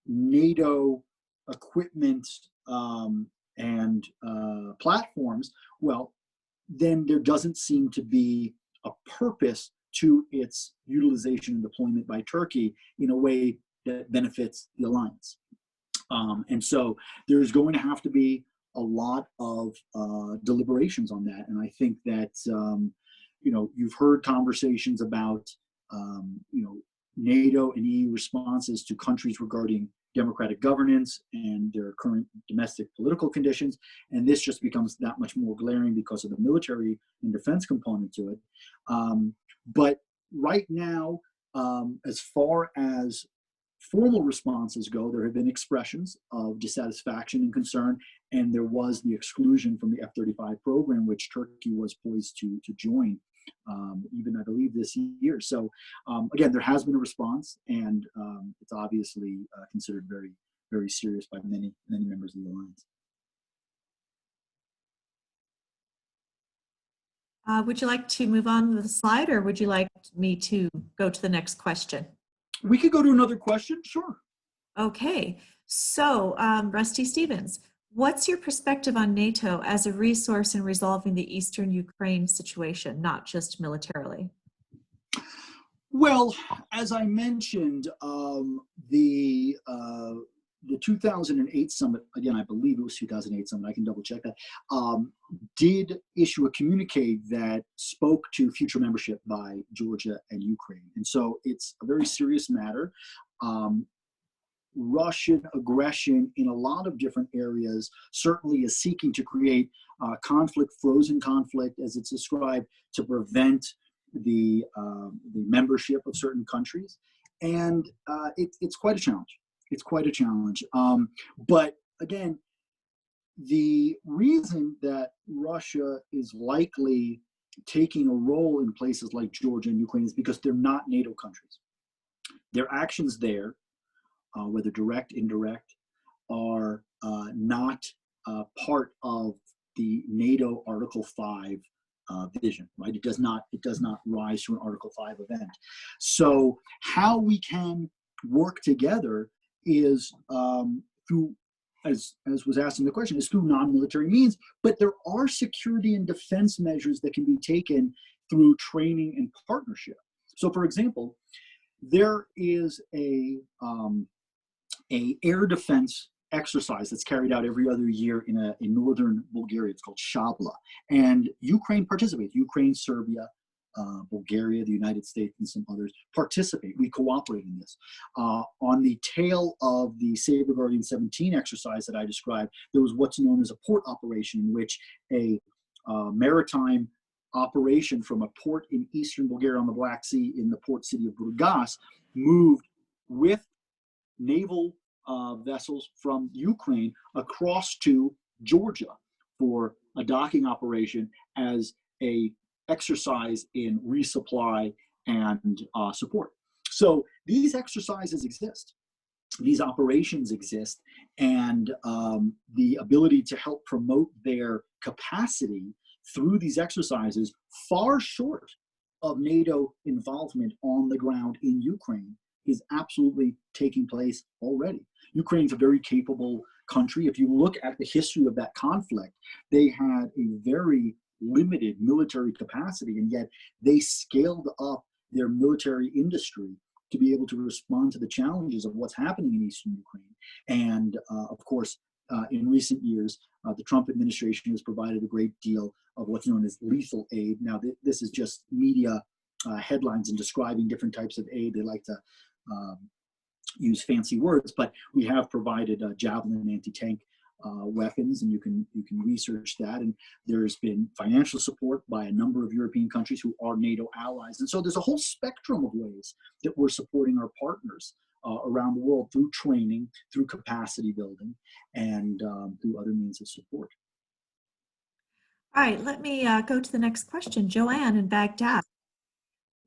NATO equipment and platforms, well, then there doesn't seem to be a purpose to its utilization and deployment by Turkey in a way that benefits the alliance. And so there's going to have to be a lot of deliberations on that. And I think that, you know, you've heard conversations about, you know, NATO and EU responses to countries regarding democratic governance and their current domestic political conditions. And this just becomes that much more glaring because of the military and defense component to it. But right now, as far as formal responses go, there have been expressions of dissatisfaction and concern, and there was the exclusion from the F-35 program, which Turkey was poised to join, even I believe this year. So again, there has been a response, and it's obviously considered very, very serious by many members of the alliance. Would you like to move on with the slide, or would you like me to go to the next question? We could go to another question, sure. Okay, so Rusty Stevens, what's your perspective on NATO as a resource in resolving the Eastern Ukraine situation, not just militarily? Well, as I mentioned, the 2008 summit, again, I believe it was 2008 summit, I can double check that, did issue a communique that spoke to future membership by Georgia and Ukraine. And so it's a very serious matter. Russian aggression in a lot of different areas certainly is seeking to create conflict, frozen conflict, as it's described, to prevent the membership of certain countries. And it's quite a challenge. It's quite a challenge. But again, the reason that Russia is likely taking a role in places like Georgia and Ukraine is because they're not NATO countries. Their actions there, whether direct, indirect, are not part of the NATO Article 5 vision, right? It does not rise to an Article 5 event. So how we can work together is through, as was asked in the question, is through non-military means, but there are security and defense measures that can be taken through training and partnership. So for example, there is a air defense exercise that's carried out every other year in northern Bulgaria. It's called Shabla, and Ukraine participates. Ukraine, Serbia, Bulgaria, the United States, and some others participate. We cooperate in this. On the tail of the Sabre Guardian 17 exercise that I described, there was what's known as a port operation, in which a maritime operation from a port in eastern Bulgaria on the Black Sea in the port city of Burgas moved with naval vessels from Ukraine across to Georgia for a docking operation as a exercise in resupply and support. So these exercises exist, these operations exist, and the ability to help promote their capacity through these exercises far short of NATO involvement on the ground in Ukraine is absolutely taking place already. Ukraine's a very capable country. If you look at the history of that conflict, they had a very limited military capacity, and yet they scaled up their military industry to be able to respond to the challenges of what's happening in eastern Ukraine. And of course, in recent years, the Trump administration has provided a great deal of what's known as lethal aid. Now, this is just media headlines and describing different types of aid. They like to use fancy words, but we have provided Javelin anti-tank weapons, and you can research that. And there's been financial support by a number of European countries who are NATO allies. And so there's a whole spectrum of ways that we're supporting our partners around the world through training, through capacity building, and through other means of support. All right, let me go to the next question. Joanne in Baghdad.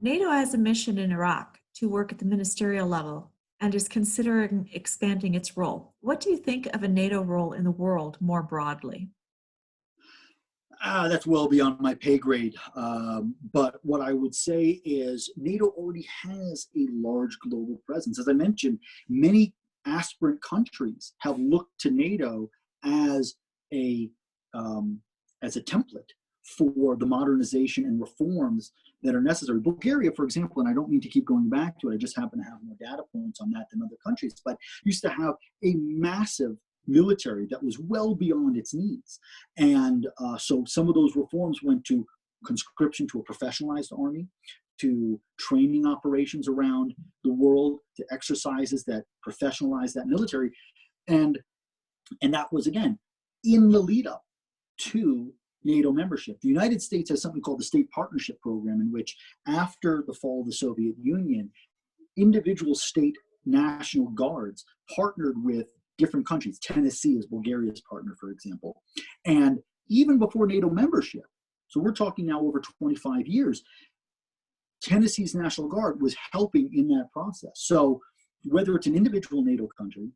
NATO has a mission in Iraq to work at the ministerial level and is considering expanding its role. What do you think of a NATO role in the world more broadly? That's well beyond my pay grade. But what I would say is NATO already has a large global presence. As I mentioned, many aspirant countries have looked to NATO as a as a template for the modernization and reforms that are necessary. Bulgaria, for example, and I don't mean to keep going back to it, I just happen to have more data points on that than other countries, but used to have a massive military that was well beyond its needs. And so some of those reforms went to conscription to a professionalized army, to training operations around the world, to exercises that professionalize that military. And that was, again, in the lead up to NATO membership. The United States has something called the State Partnership Program, in which after the fall of the Soviet Union, individual state national guards partnered with different countries. Tennessee is Bulgaria's partner, for example. And even before NATO membership, so we're talking now over 25 years, Tennessee's National Guard was helping in that process. So whether it's an individual NATO country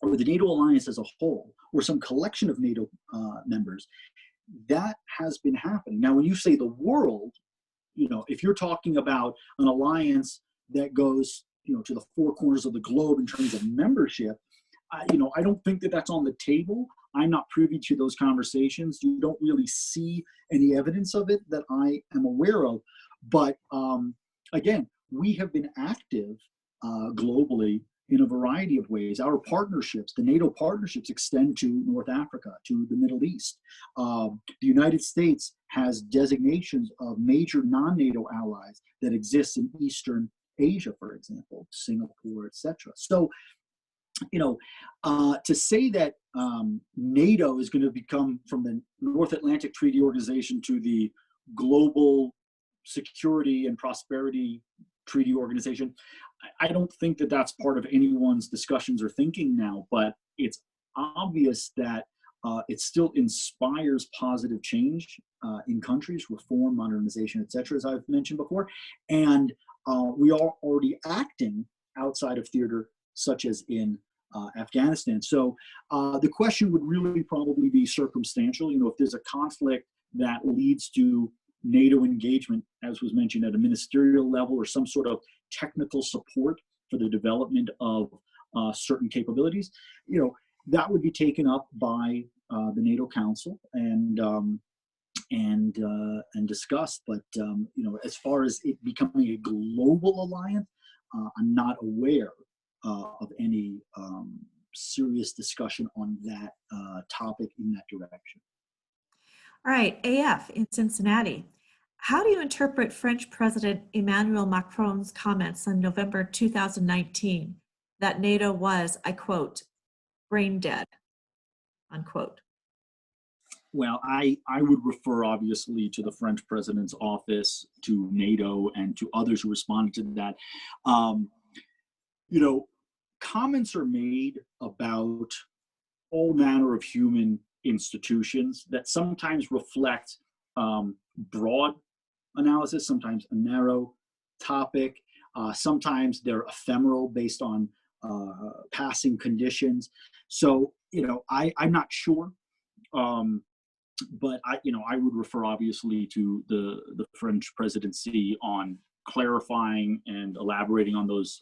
or the NATO alliance as a whole, or some collection of NATO members, that has been happening. Now, when you say the world, you know, if you're talking about an alliance that goes, you know, to the four corners of the globe in terms of membership, you know, I don't think that that's on the table. I'm not privy to those conversations. You don't really see any evidence of it that I am aware of. But again, we have been active globally in a variety of ways. Our partnerships, the NATO partnerships, extend to North Africa, to the Middle East. The United States has designations of major non-NATO allies that exist in Eastern Asia, for example, Singapore, etc. So, you know, to say that NATO is going to become from the North Atlantic Treaty Organization to the Global Security and Prosperity Treaty Organization, I don't think that that's part of anyone's discussions or thinking now, but it's obvious that it still inspires positive change in countries, reform, modernization, etc., as I've mentioned before. And we are already acting outside of theater, such as in Afghanistan. So the question would really probably be circumstantial. You know, if there's a conflict that leads to NATO engagement, as was mentioned, at a ministerial level, or some sort of technical support for the development of certain capabilities, you know, that would be taken up by the NATO Council and discussed. But you know, as far as it becoming a global alliance, I'm not aware of any serious discussion on that topic in that direction. All right, AF in Cincinnati. How do you interpret French President Emmanuel Macron's comments in November 2019 that NATO was, I quote, brain dead, unquote? Well, I would refer obviously to the French president's office, to NATO, and to others who responded to that. You know, comments are made about all manner of human institutions that sometimes reflect broad analysis, sometimes a narrow topic, sometimes they're ephemeral based on passing conditions. So, you know, I'm not sure, but I would refer obviously to the French presidency on clarifying and elaborating on those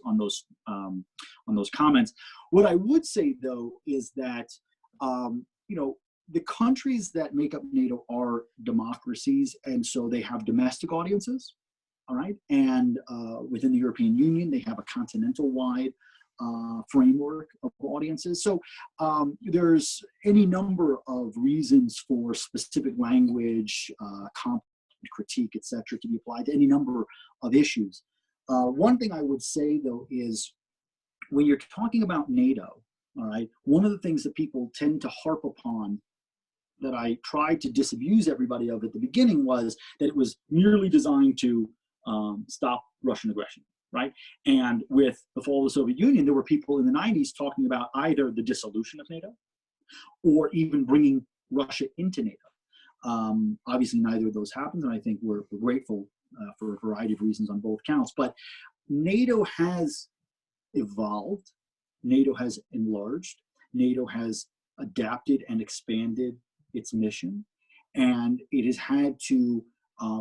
comments. What I would say though is that you know, the countries that make up NATO are democracies, and so they have domestic audiences, all right? And within the European Union, they have a continental-wide framework of audiences. So there's any number of reasons for specific language, critique, et cetera, to be applied to any number of issues. One thing I would say, though, is when you're talking about NATO, all right, one of the things that people tend to harp upon that I tried to disabuse everybody of at the beginning was that it was merely designed to stop Russian aggression, right? And with the fall of the Soviet Union, there were people in the 90s talking about either the dissolution of NATO or even bringing Russia into NATO. Obviously, neither of those happened, and I think we're grateful for a variety of reasons on both counts. But NATO has evolved, NATO has enlarged, NATO has adapted and expanded its mission, and it has had to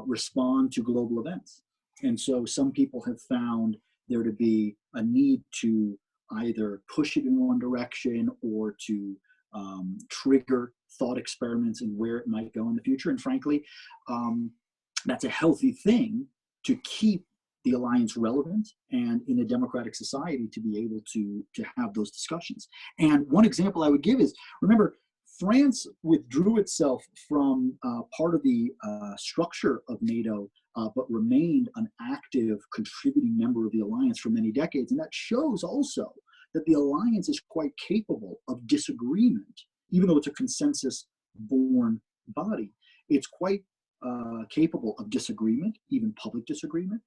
respond to global events. And so some people have found there to be a need to either push it in one direction or to trigger thought experiments and where it might go in the future. And frankly, that's a healthy thing to keep the alliance relevant and in a democratic society to be able to have those discussions. And one example I would give is, remember, France withdrew itself from part of the structure of NATO, but remained an active contributing member of the alliance for many decades. And that shows also that the alliance is quite capable of disagreement, even though it's a consensus-born body. It's quite capable of disagreement, even public disagreement.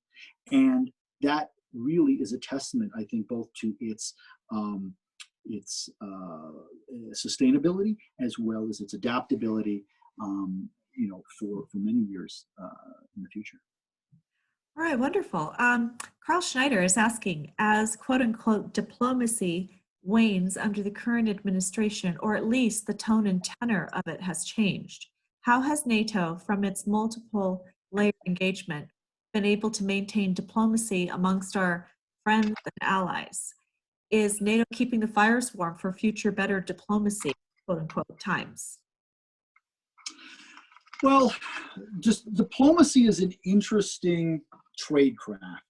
And that really is a testament, I think, both to its sustainability as well as its adaptability, for many years in the future. All right, wonderful. Carl Schneider is asking, as quote unquote diplomacy wanes under the current administration, or at least the tone and tenor of it has changed, how has NATO, from its multiple layer engagement, been able to maintain diplomacy amongst our friends and allies? Is NATO keeping the fires warm for future better diplomacy, quote unquote, times? Well, just diplomacy is an interesting tradecraft.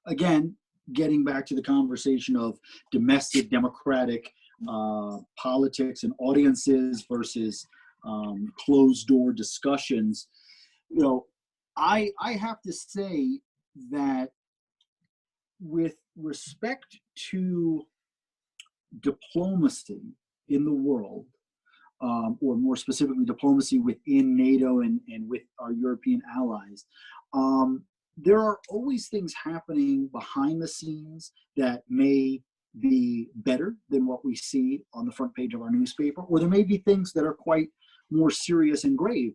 Again, getting back to the conversation of domestic democratic politics and audiences versus closed door discussions, I have to say that with respect to diplomacy in the world, or more specifically diplomacy within NATO and with our European allies, there are always things happening behind the scenes that may be better than what we see on the front page of our newspaper, or there may be things that are quite more serious and grave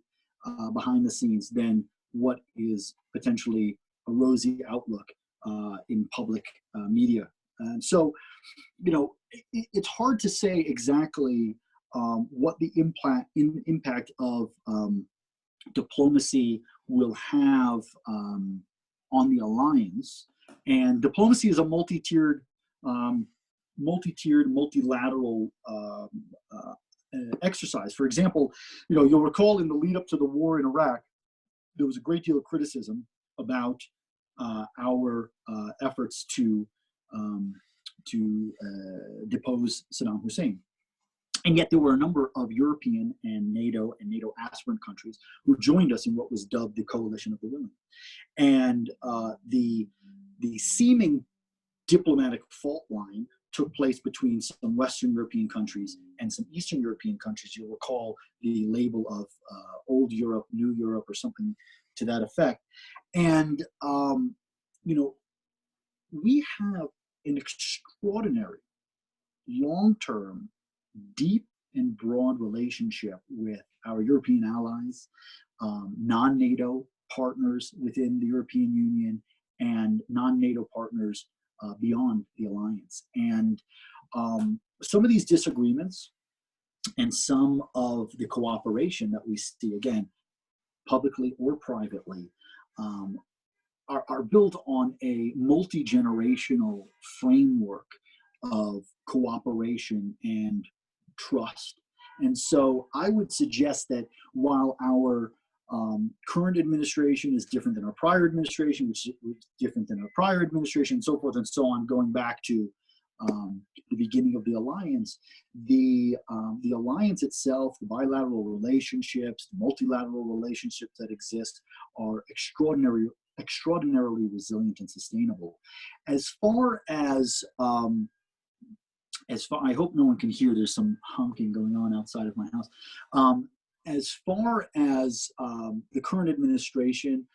behind the scenes than what is potentially a rosy outlook in public media. And so, it's hard to say exactly what the impact of diplomacy will have on the alliance. And diplomacy is a multi-tiered, multilateral exercise. For example, you'll recall in the lead up to the war in Iraq, there was a great deal of criticism about our efforts to depose Saddam Hussein. And yet there were a number of European and NATO aspirant countries who joined us in what was dubbed the Coalition of the Willing. And the seeming diplomatic fault line took place between some Western European countries and some Eastern European countries. You'll recall the label of Old Europe, New Europe, or something to that effect. And, we have an extraordinary long-term, deep and broad relationship with our European allies, non-NATO partners within the European Union, and non-NATO partners beyond the alliance. And some of these disagreements and some of the cooperation that we see, again, publicly or privately, are built on a multi-generational framework of cooperation and trust. And so I would suggest that while our current administration is different than our prior administration, which is different than our prior administration, and so forth and so on, going back to the beginning of the alliance, the alliance itself, the bilateral relationships, the multilateral relationships that exist are extraordinarily resilient and sustainable. As far, I hope no one can hear, there's some honking going on outside of my house. As far as the current administration,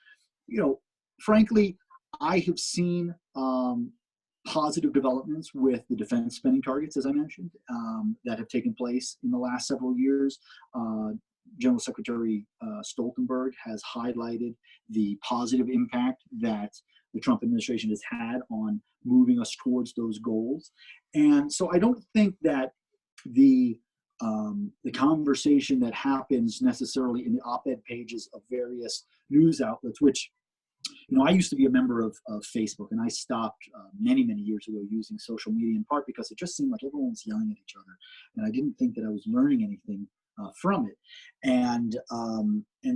frankly, I have seen positive developments with the defense spending targets, as I mentioned, that have taken place in the last several years. General Secretary Stoltenberg has highlighted the positive impact that the Trump administration has had on moving us towards those goals. And so I don't think that the conversation that happens necessarily in the op-ed pages of various news outlets, which I used to be a member of Facebook, and I stopped many, many years ago using social media, in part because it just seemed like everyone was yelling at each other, and I didn't think that I was learning anything from it. And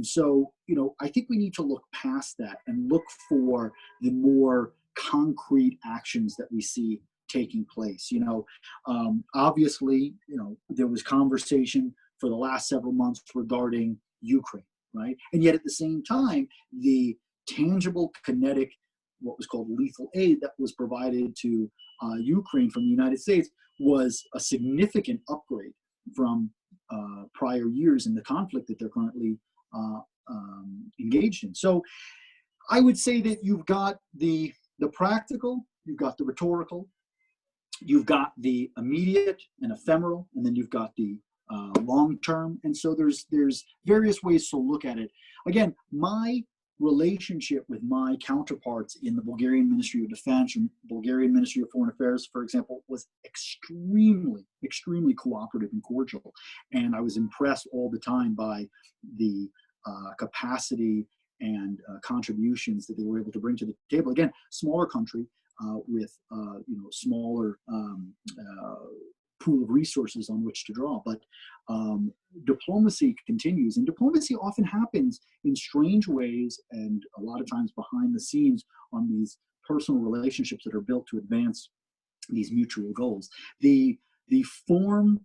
so, I think we need to look past that and look for the more concrete actions that we see taking place. Obviously, there was conversation for the last several months regarding Ukraine, right? And yet at the same time, the tangible, kinetic, what was called lethal aid that was provided to Ukraine from the United States was a significant upgrade from prior years in the conflict that they're currently engaged in. So I would say that you've got the practical, you've got the rhetorical, you've got the immediate and ephemeral, and then you've got the long term. And so there's various ways to look at it. Again, my relationship with my counterparts in the Bulgarian Ministry of Defense and Bulgarian Ministry of Foreign Affairs, for example, was extremely, extremely cooperative and cordial. And I was impressed all the time by the capacity and contributions that they were able to bring to the table. Again, smaller country with smaller pool of resources on which to draw, but diplomacy continues, and diplomacy often happens in strange ways and a lot of times behind the scenes on these personal relationships that are built to advance these mutual goals. The form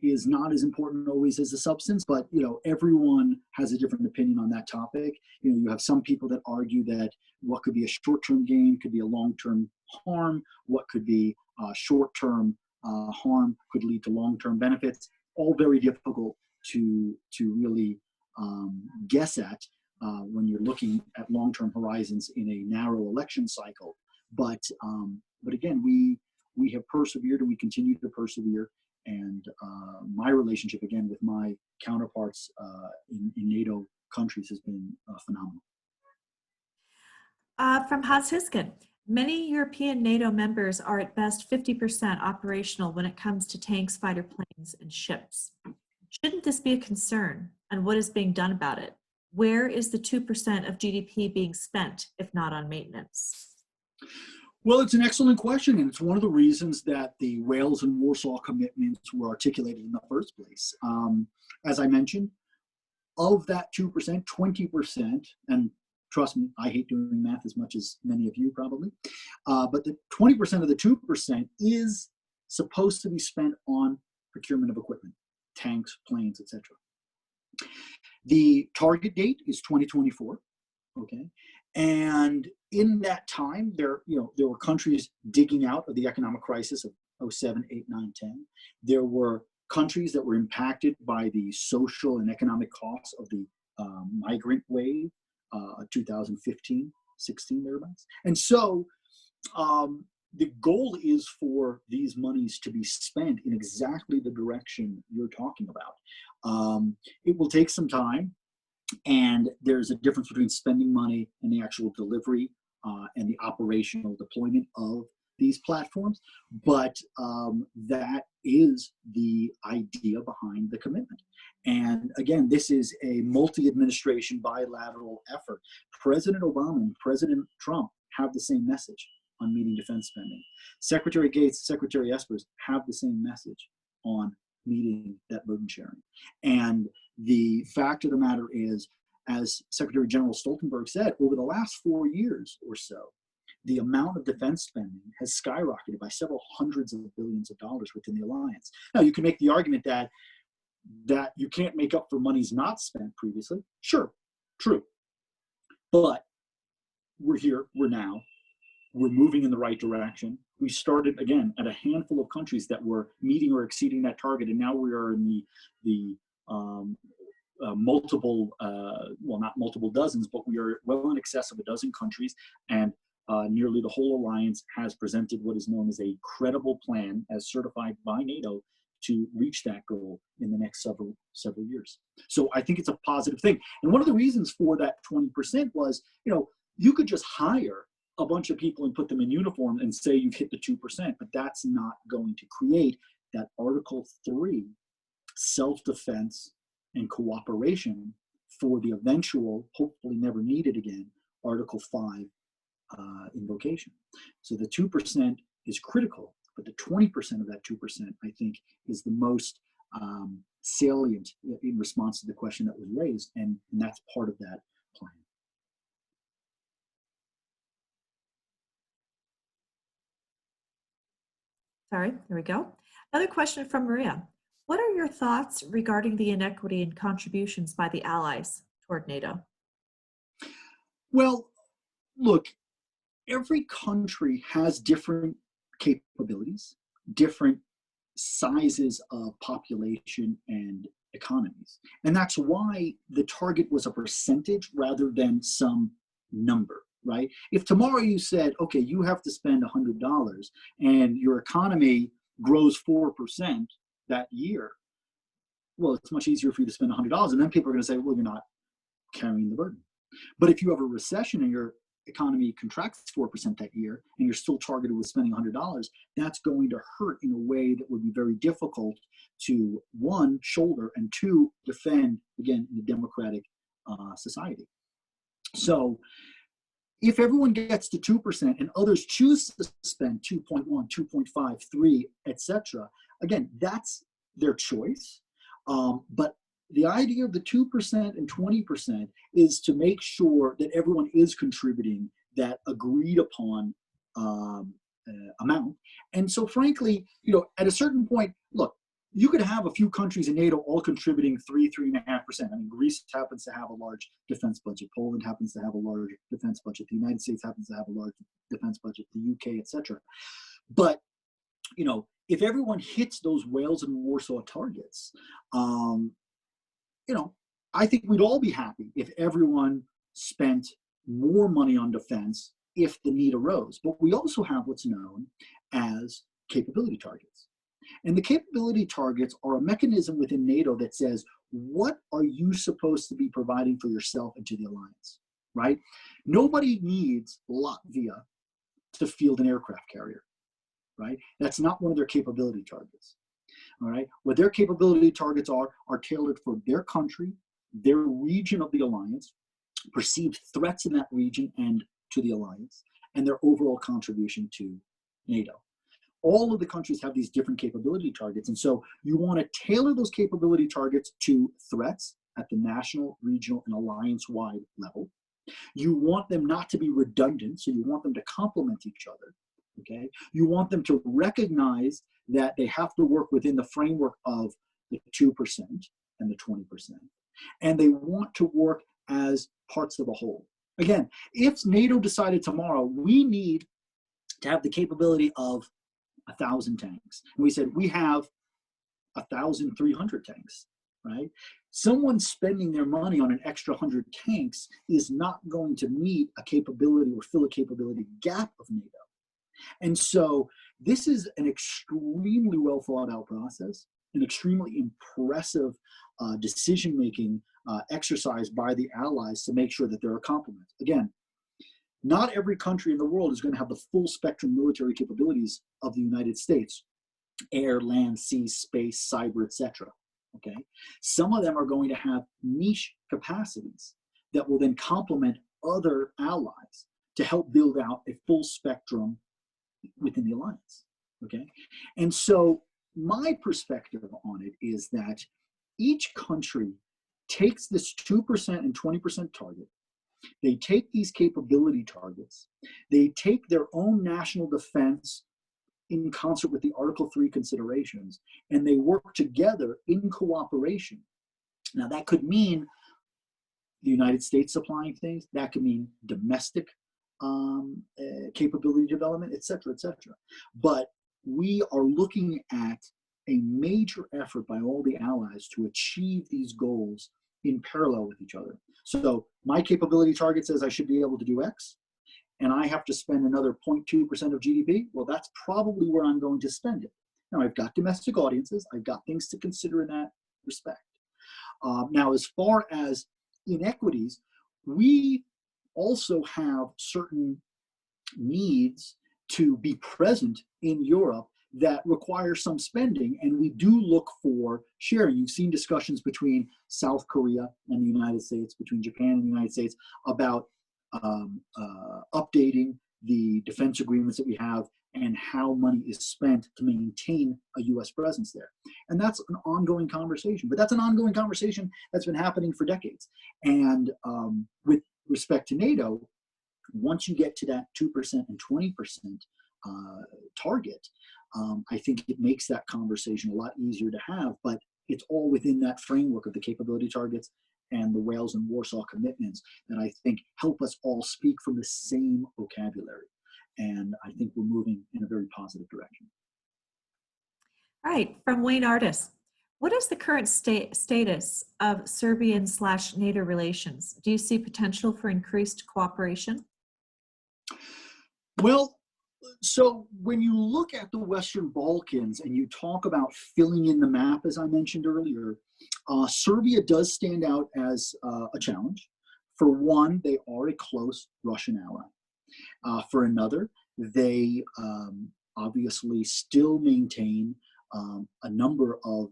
is not as important always as the substance, but everyone has a different opinion on that topic. You have some people that argue that what could be a short-term gain could be a long-term harm, what could be short-term harm could lead to long-term benefits. All very difficult to really guess at when you're looking at long-term horizons in a narrow election cycle. But again, we have persevered and we continue to persevere. And my relationship, again, with my counterparts in NATO countries has been phenomenal. From Hans Hisken, many European NATO members are at best 50% operational when it comes to tanks, fighter planes, and ships. Shouldn't this be a concern? And what is being done about it? Where is the 2% of GDP being spent, if not on maintenance? Well, it's an excellent question, and it's one of the reasons that the Wales and Warsaw commitments were articulated in the first place. As I mentioned, of that 2%, 20%, and trust me, I hate doing math as much as many of you probably, but the 20% of the 2% is supposed to be spent on procurement of equipment, tanks, planes, etc. The target date is 2024, okay? And in that time, there were countries digging out of the economic crisis of 07, 8, 9, 10. There were countries that were impacted by the social and economic costs of the migrant wave, 2015, 16, thereabouts. And so the goal is for these monies to be spent in exactly the direction you're talking about. It will take some time. And there's a difference between spending money and the actual delivery and the operational deployment of these platforms. But that is the idea behind the commitment. And again, this is a multi-administration bilateral effort. President Obama and President Trump have the same message on meeting defense spending. Secretary Gates, Secretary Espers have the same message on meeting that burden sharing. And the fact of the matter is, as Secretary General Stoltenberg said, over the last 4 years or so, the amount of defense spending has skyrocketed by several hundreds of billions of dollars within the alliance. Now, you can make the argument that you can't make up for monies not spent previously. Sure, true. But we're here, we're now, we're moving in the right direction. We started, again, at a handful of countries that were meeting or exceeding that target, and now we are in the multiple, well, not multiple dozens, but we are well in excess of a dozen countries, and nearly the whole alliance has presented what is known as a credible plan, as certified by NATO, to reach that goal in the next several years. So I think it's a positive thing. And one of the reasons for that 20% was, you could just hire a bunch of people and put them in uniform and say you've hit the 2%, but that's not going to create that Article 3 self-defense and cooperation for the eventual, hopefully never needed again, Article 5 invocation. So the 2% is critical, but the 20% of that 2%, I think, is the most salient in response to the question that was raised, and that's part of that plan. Sorry, there we go. Another question from Maria. What are your thoughts regarding the inequity in contributions by the allies toward NATO? Well, look, every country has different capabilities, different sizes of population and economies. And that's why the target was a percentage rather than some number, right? If tomorrow you said, okay, you have to spend $100 and your economy grows 4% that year, well, it's much easier for you to spend $100. And then people are going to say, well, you're not carrying the burden. But if you have a recession and your economy contracts 4% that year and you're still targeted with spending $100, that's going to hurt in a way that would be very difficult to, one, shoulder, and two, defend, again, in a democratic society. So if everyone gets to 2% and others choose to spend 2.1, 2.5, 3, etc., again, that's their choice. But the idea of the 2% and 20% is to make sure that everyone is contributing that agreed upon amount. And so frankly, at a certain point, look, you could have a few countries in NATO all contributing 3.5%. I mean, Greece happens to have a large defense budget. Poland happens to have a large defense budget. The United States happens to have a large defense budget, the UK, etc. But, if everyone hits those Wales and Warsaw targets, I think we'd all be happy if everyone spent more money on defense if the need arose. But we also have what's known as capability targets. And the capability targets are a mechanism within NATO that says, what are you supposed to be providing for yourself and to the alliance, right? Nobody needs Latvia to field an aircraft carrier, right? That's not one of their capability targets. All right, what their capability targets are tailored for their country, their region of the alliance, perceived threats in that region and to the alliance, and their overall contribution to NATO. All of the countries have these different capability targets, and so you want to tailor those capability targets to threats at the national, regional, and alliance-wide level. You want them not to be redundant, so you want them to complement each other. Okay, you want them to recognize that they have to work within the framework of the 2% and the 20%. And they want to work as parts of a whole. Again, if NATO decided tomorrow, we need to have the capability of 1,000 tanks, and we said, we have 1,300 tanks, right? Someone spending their money on an extra 100 tanks is not going to meet a capability or fill a capability gap of NATO. And so this is an extremely well thought out process, an extremely impressive decision-making exercise by the allies to make sure that there are complements. Again, not every country in the world is going to have the full spectrum military capabilities of the United States: air, land, sea, space, cyber, etc. Okay, some of them are going to have niche capacities that will then complement other allies to help build out a full spectrum within the alliance. Okay, and so my perspective on it is that each country takes this 2% and 20% target. They take these capability targets. They take their own national defense in concert with the Article 3 considerations, and they work together in cooperation. Now, that could mean the United States supplying things. That could mean domestic capability development, et cetera, et cetera. But we are looking at a major effort by all the allies to achieve these goals in parallel with each other. So my capability target says I should be able to do X, and I have to spend another 0.2% of GDP. Well, that's probably where I'm going to spend it. Now, I've got domestic audiences. I've got things to consider in that respect. Now, as far as inequities, we also have certain needs to be present in Europe that require some spending, and we do look for sharing. You've seen discussions between South Korea and the United States, between Japan and the United States, about updating the defense agreements that we have and how money is spent to maintain a U.S. presence there. And that's an ongoing conversation, but that's an ongoing conversation that's been happening for decades. And with respect to NATO, once you get to that 2% and 20% target, I think it makes that conversation a lot easier to have, but it's all within that framework of the capability targets and the Wales and Warsaw commitments that I think help us all speak from the same vocabulary. And I think we're moving in a very positive direction. All right, from Wayne Artis. What is the current status of Serbian/NATO relations? Do you see potential for increased cooperation? Well, so when you look at the Western Balkans and you talk about filling in the map, as I mentioned earlier, Serbia does stand out as a challenge. For one, they are a close Russian ally. For another, they obviously still maintain a number of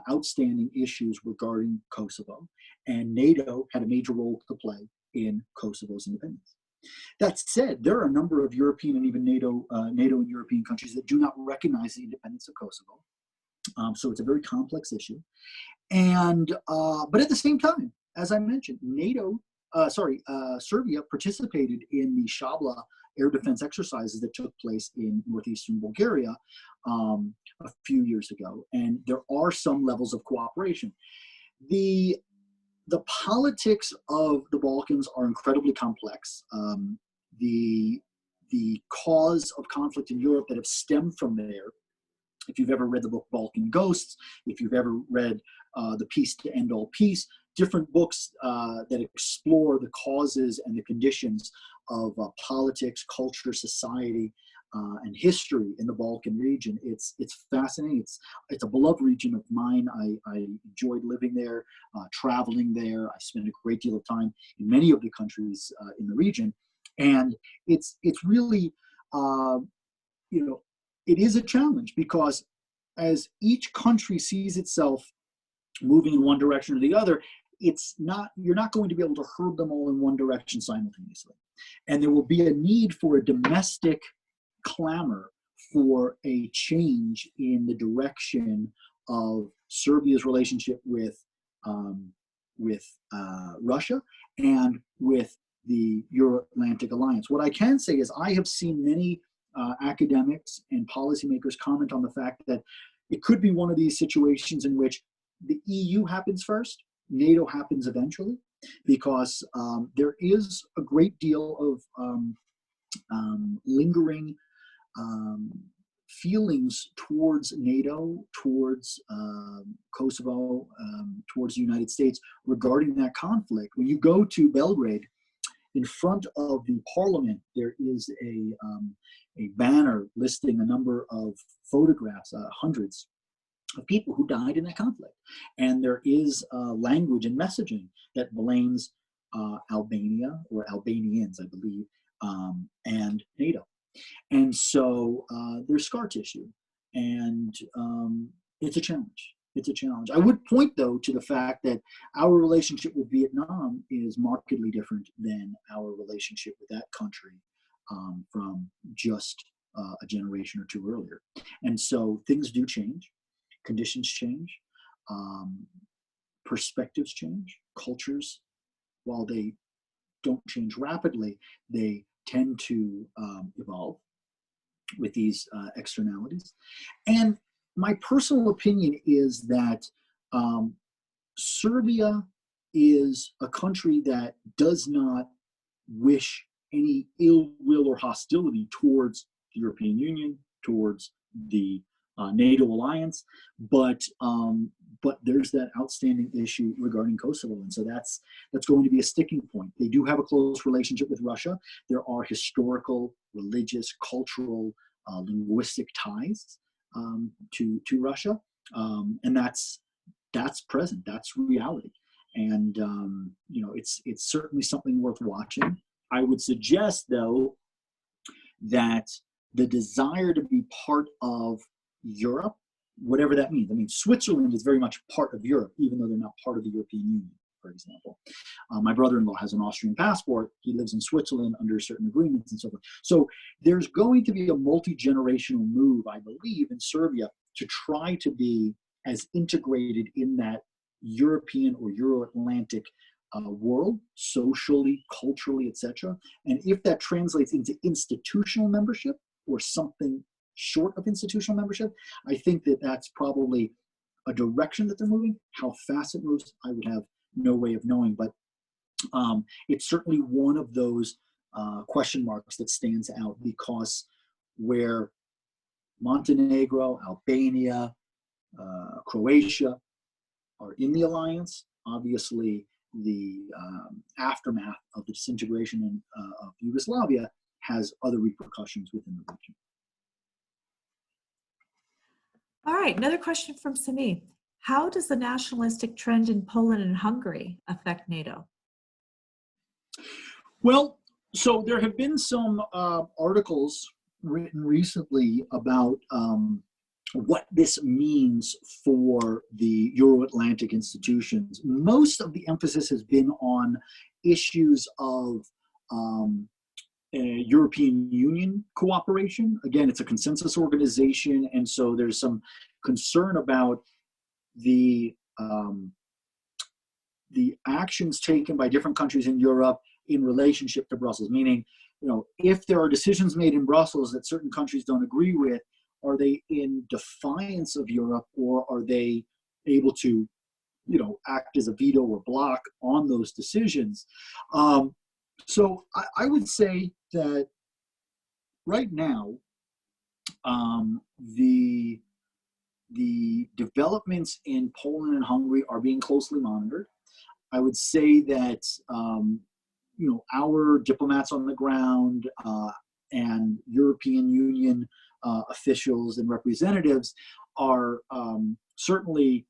outstanding issues regarding Kosovo, and NATO had a major role to play in Kosovo's independence. That said, there are a number of European and even NATO and European countries that do not recognize the independence of Kosovo. So it's a very complex issue. And but at the same time, as I mentioned, Serbia participated in the Shabla air defense exercises that took place in northeastern Bulgaria a few years ago, and there are some levels of cooperation. The politics of the Balkans are incredibly complex. The cause of conflict in Europe that have stemmed from there, if you've ever read the book Balkan Ghosts, if you've ever read The Peace to End All Peace, different books that explore the causes and the conditions of politics, culture, society, and history in the Balkan region. It's fascinating. It's a beloved region of mine. I enjoyed living there, traveling there. I spent a great deal of time in many of the countries in the region, and it's really it is a challenge because as each country sees itself moving in one direction or the other, you're not going to be able to herd them all in one direction simultaneously. And there will be a need for a domestic clamor for a change in the direction of Serbia's relationship with Russia and with the Euro-Atlantic Alliance. What I can say is I have seen many academics and policymakers comment on the fact that it could be one of these situations in which the EU happens first, NATO happens eventually, because there is a great deal of lingering feelings towards NATO, towards Kosovo, towards the United States regarding that conflict. When you go to Belgrade, in front of the parliament, there is a banner listing a number of photographs, hundreds of people who died in that conflict. And there is language and messaging that blames Albania, or Albanians, I believe, and NATO. And so there's scar tissue, and it's a challenge. It's a challenge. I would point, though, to the fact that our relationship with Vietnam is markedly different than our relationship with that country from just a generation or two earlier. And so things do change, conditions change, perspectives change, cultures, while they don't change rapidly, they tend to evolve with these externalities. And my personal opinion is that Serbia is a country that does not wish any ill will or hostility towards the European Union, towards the NATO Alliance, but there's that outstanding issue regarding Kosovo, and so that's going to be a sticking point. They do have a close relationship with Russia. There are historical, religious, cultural, linguistic ties to Russia, and that's present. That's reality, and it's certainly something worth watching. I would suggest, though, that the desire to be part of Europe, whatever that means. I mean, Switzerland is very much part of Europe, even though they're not part of the European Union, for example. My brother-in-law has an Austrian passport. He lives in Switzerland under certain agreements and so forth. So there's going to be a multi-generational move, I believe, in Serbia to try to be as integrated in that European or Euro-Atlantic world, socially, culturally, etc. And if that translates into institutional membership or something short of institutional membership, I think that that's probably a direction that they're moving. How fast it moves, I would have no way of knowing, but it's certainly one of those question marks that stands out, because where Montenegro, Albania, Croatia are in the alliance, obviously the aftermath of the disintegration of Yugoslavia has other repercussions within the region. All right, another question from Sami. How does the nationalistic trend in Poland and Hungary affect NATO? Well, so there have been some articles written recently about what this means for the Euro-Atlantic institutions. Most of the emphasis has been on issues of European Union cooperation. Again, it's a consensus organization, and so there's some concern about the actions taken by different countries in Europe in relationship to Brussels. Meaning, you know, if there are decisions made in Brussels that certain countries don't agree with, are they in defiance of Europe, or are they able to, you know, act as a veto or block on those decisions? So I would say that right now, the developments in Poland and Hungary are being closely monitored. I would say that you know, our diplomats on the ground and European Union officials and representatives are certainly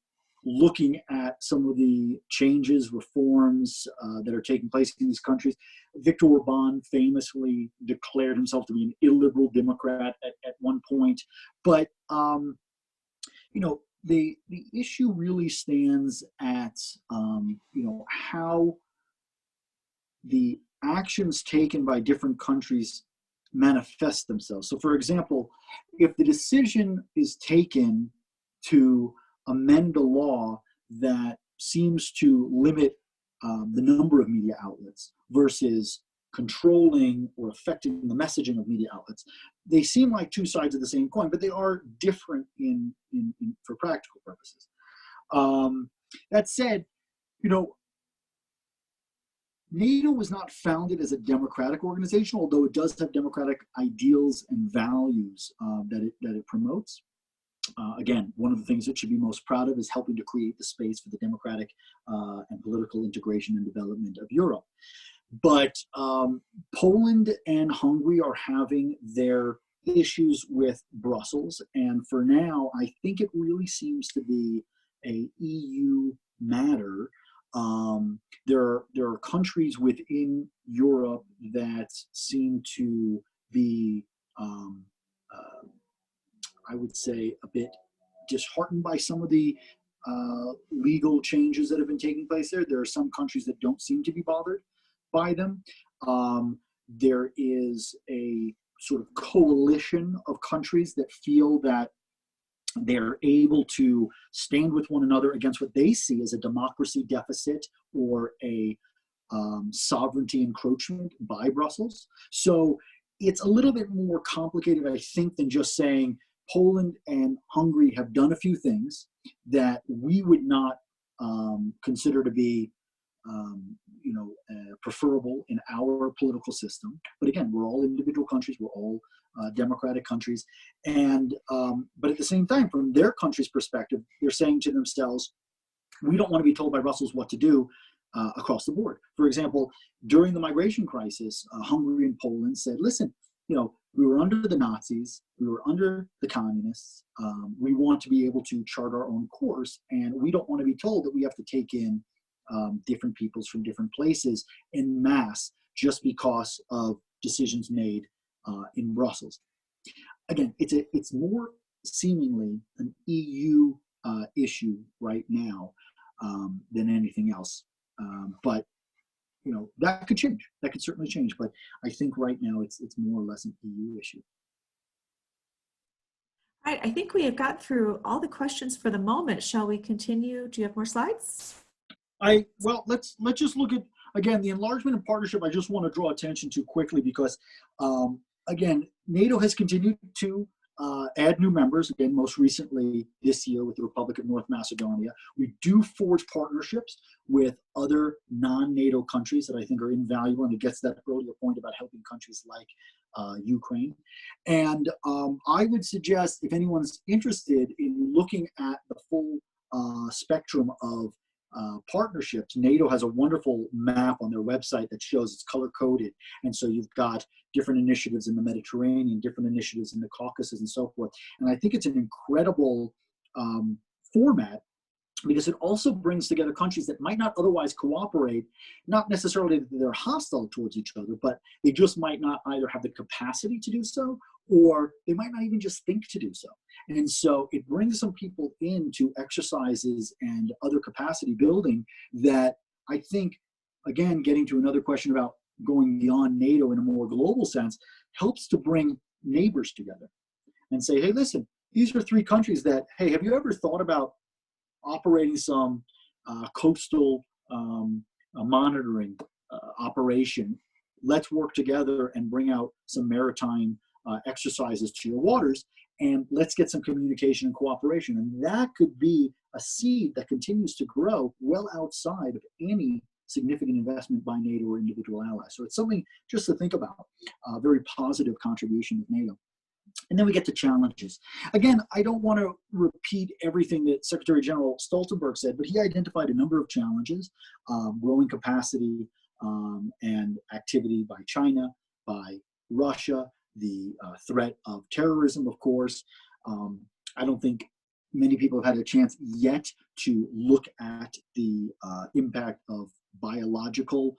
looking at some of the changes, reforms that are taking place in these countries. Viktor Orban famously declared himself to be an illiberal Democrat at one point. But, you know, the issue really stands at, you know, how the actions taken by different countries manifest themselves. So, for example, if the decision is taken to amend a law that seems to limit the number of media outlets versus controlling or affecting the messaging of media outlets, they seem like two sides of the same coin, but they are different for practical purposes. That said, you know, NATO was not founded as a democratic organization, although it does have democratic ideals and values that it promotes. Again, one of the things it should be most proud of is helping to create the space for the democratic and political integration and development of Europe. But Poland and Hungary are having their issues with Brussels, and for now, I think it really seems to be a EU matter. There are countries within Europe that seem to be, I would say, a bit disheartened by some of the legal changes that have been taking place there. There are some countries that don't seem to be bothered by them. There is a sort of coalition of countries that feel that they're able to stand with one another against what they see as a democracy deficit or a sovereignty encroachment by Brussels. So it's a little bit more complicated, I think, than just saying Poland and Hungary have done a few things that we would not consider to be you know, preferable in our political system. But again, we're all individual countries. We're all democratic countries. And, but at the same time, from their country's perspective, they're saying to themselves, we don't want to be told by Brussels what to do across the board. For example, during the migration crisis, Hungary and Poland said, listen, you know, we were under the Nazis, we were under the communists, we want to be able to chart our own course, and we don't want to be told that we have to take in different peoples from different places en masse just because of decisions made in Brussels. Again, it's more seemingly an EU issue right now than anything else. But you know, that could change. That could certainly change. But I think right now it's more or less an EU issue. All right, I think we have got through all the questions for the moment. Shall we continue? Do you have more slides? Well, let's just look at, again, the enlargement and partnership. I just want to draw attention to quickly because, again, NATO has continued to add new members, again, most recently this year with the Republic of North Macedonia. We do forge partnerships with other non-NATO countries that I think are invaluable, and it gets that earlier point about helping countries like Ukraine. And I would suggest, if anyone's interested in looking at the full spectrum of partnerships, NATO has a wonderful map on their website that shows it's color-coded. And so you've got different initiatives in the Mediterranean, different initiatives in the Caucasus, and so forth. And I think it's an incredible format, because it also brings together countries that might not otherwise cooperate, not necessarily that they're hostile towards each other, but they just might not either have the capacity to do so, or they might not even just think to do so. And so it brings some people into exercises and other capacity building that I think, again, getting to another question about going beyond NATO in a more global sense, helps to bring neighbors together and say, hey, listen, these are three countries that, hey, have you ever thought about operating some coastal monitoring operation? Let's work together and bring out some maritime exercises to your waters, and let's get some communication and cooperation. And that could be a seed that continues to grow well outside of any significant investment by NATO or individual allies. So it's something just to think about, a very positive contribution of NATO. And then we get to challenges. Again, I don't want to repeat everything that Secretary General Stoltenberg said, but he identified a number of challenges: growing capacity and activity by China, by Russia, the threat of terrorism, of course. I don't think many people have had a chance yet to look at the impact of biological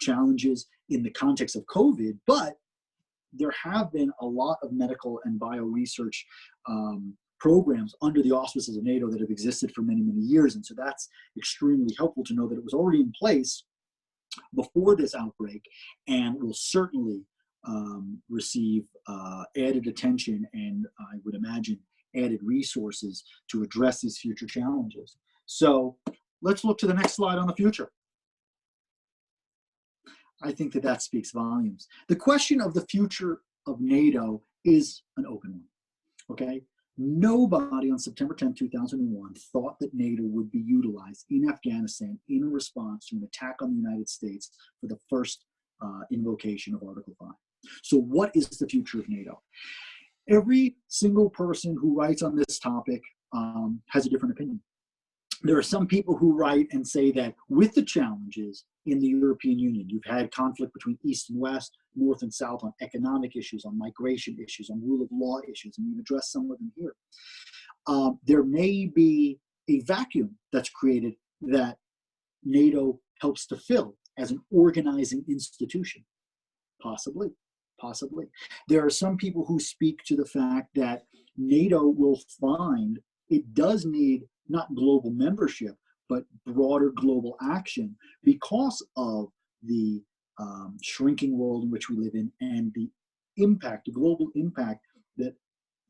challenges in the context of COVID, but there have been a lot of medical and bio research programs under the auspices of NATO that have existed for many, many years. And so that's extremely helpful to know that it was already in place before this outbreak, and will certainly receive added attention and, I would imagine, added resources to address these future challenges. So let's look to the next slide on the future. I think that that speaks volumes. The question of the future of NATO is an open one, okay? Nobody on September 10, 2001 thought that NATO would be utilized in Afghanistan in response to an attack on the United States for the first invocation of Article 5. So what is the future of NATO? Every single person who writes on this topic has a different opinion. There are some people who write and say that with the challenges in the European Union, you've had conflict between East and West, North and South, on economic issues, on migration issues, on rule of law issues, and we've addressed some of them here. There may be a vacuum that's created that NATO helps to fill as an organizing institution. Possibly, possibly. There are some people who speak to the fact that NATO will find it does need not global membership, but broader global action because of the shrinking world in which we live in and the impact, the global impact that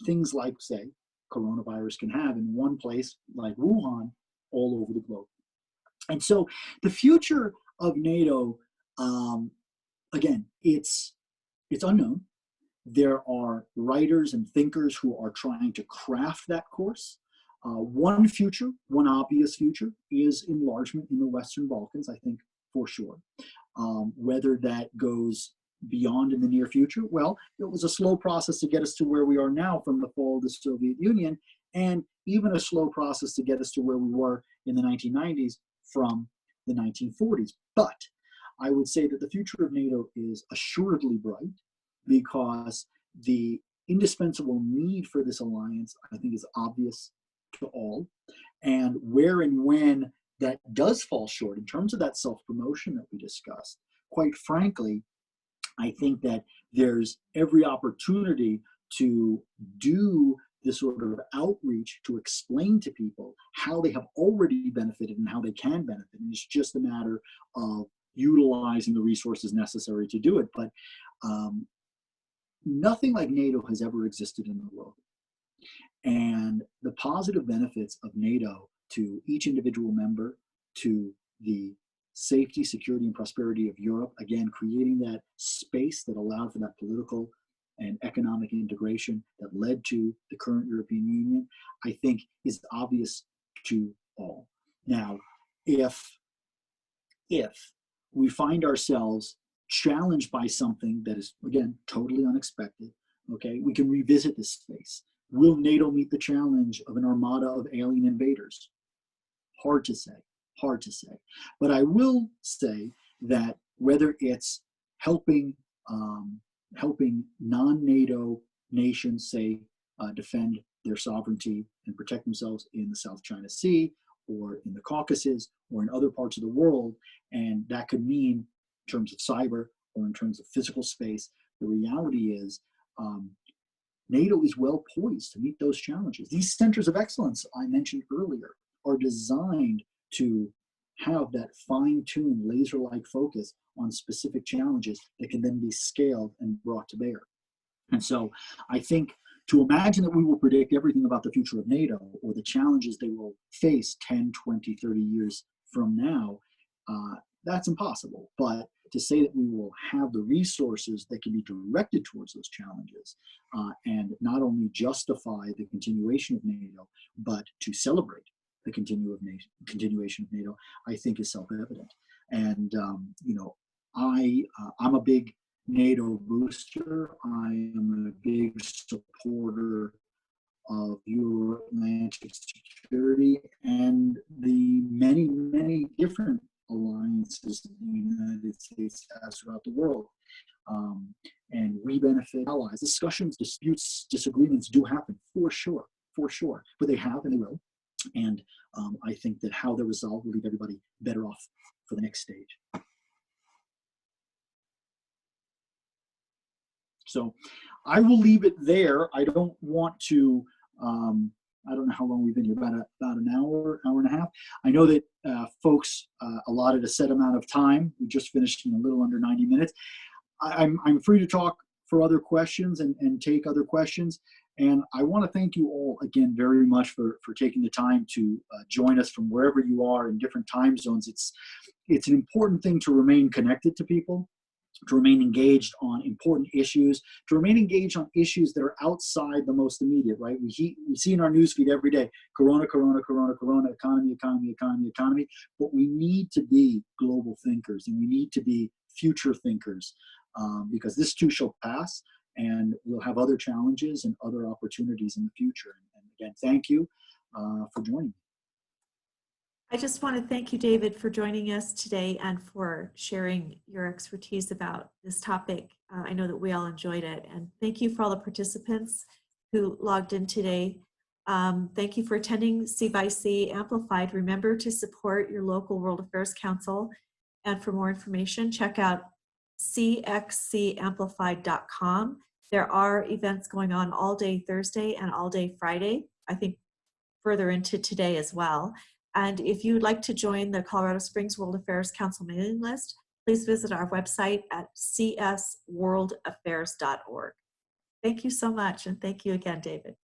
things like, say, coronavirus can have in one place like Wuhan all over the globe. And so the future of NATO, again, it's unknown. There are writers and thinkers who are trying to craft that course. One future, one obvious future, is enlargement in the Western Balkans, I think, for sure. Whether that goes beyond in the near future, well, it was a slow process to get us to where we are now from the fall of the Soviet Union, and even a slow process to get us to where we were in the 1990s from the 1940s. But I would say that the future of NATO is assuredly bright, because the indispensable need for this alliance, I think, is obvious to all. And where and when that does fall short in terms of that self-promotion that we discussed, quite frankly, I think that there's every opportunity to do this sort of outreach to explain to people how they have already benefited and how they can benefit. And it's just a matter of utilizing the resources necessary to do it. But nothing like NATO has ever existed in the world. And the positive benefits of NATO to each individual member, to the safety, security, and prosperity of Europe, again, creating that space that allowed for that political and economic integration that led to the current European Union, I think is obvious to all. Now, if we find ourselves challenged by something that is, again, totally unexpected, okay, we can revisit this space. Will NATO meet the challenge of an armada of alien invaders? Hard to say, hard to say. But I will say that whether it's helping non-NATO nations, say, defend their sovereignty and protect themselves in the South China Sea or in the Caucasus or in other parts of the world, and that could mean in terms of cyber or in terms of physical space, the reality is NATO is well poised to meet those challenges. These centers of excellence I mentioned earlier are designed to have that fine-tuned, laser-like focus on specific challenges that can then be scaled and brought to bear. And so I think to imagine that we will predict everything about the future of NATO or the challenges they will face 10, 20, 30 years from now, that's impossible. But to say that we will have the resources that can be directed towards those challenges and not only justify the continuation of NATO, but to celebrate the continuation of NATO, I think is self-evident. And, you know, I'm a big NATO booster. I am a big supporter of Euro-Atlantic security and the many, many different alliances that the United States has throughout the world. And we benefit allies. Discussions, disputes, disagreements do happen, for sure, but they have and they will. And I think that how they're resolved will leave everybody better off for the next stage. So I will leave it there. I don't want to, I don't know how long we've been here, about an hour and a half. I know that folks allotted a set amount of time. We just finished in a little under 90 minutes. I'm free to talk for other questions and take other questions. And I want to thank you all again very much for taking the time to join us from wherever you are in different time zones. It's an important thing to remain connected to people, to remain engaged on important issues, to remain engaged on issues that are outside the most immediate, right? We see in our newsfeed every day, corona, corona, corona, corona, economy, economy, economy, economy. But we need to be global thinkers and we need to be future thinkers because this too shall pass and we'll have other challenges and other opportunities in the future. And again, thank you for joining me. I just want to thank you, David, for joining us today and for sharing your expertise about this topic. I know that we all enjoyed it. And thank you for all the participants who logged in today. Thank you for attending C/C Amplified. Remember to support your local World Affairs Council. And for more information, check out cxcamplified.com. There are events going on all day Thursday and all day Friday, I think further into today as well. And if you'd like to join the Colorado Springs World Affairs Council mailing list, please visit our website at csworldaffairs.org. Thank you so much, and thank you again, David.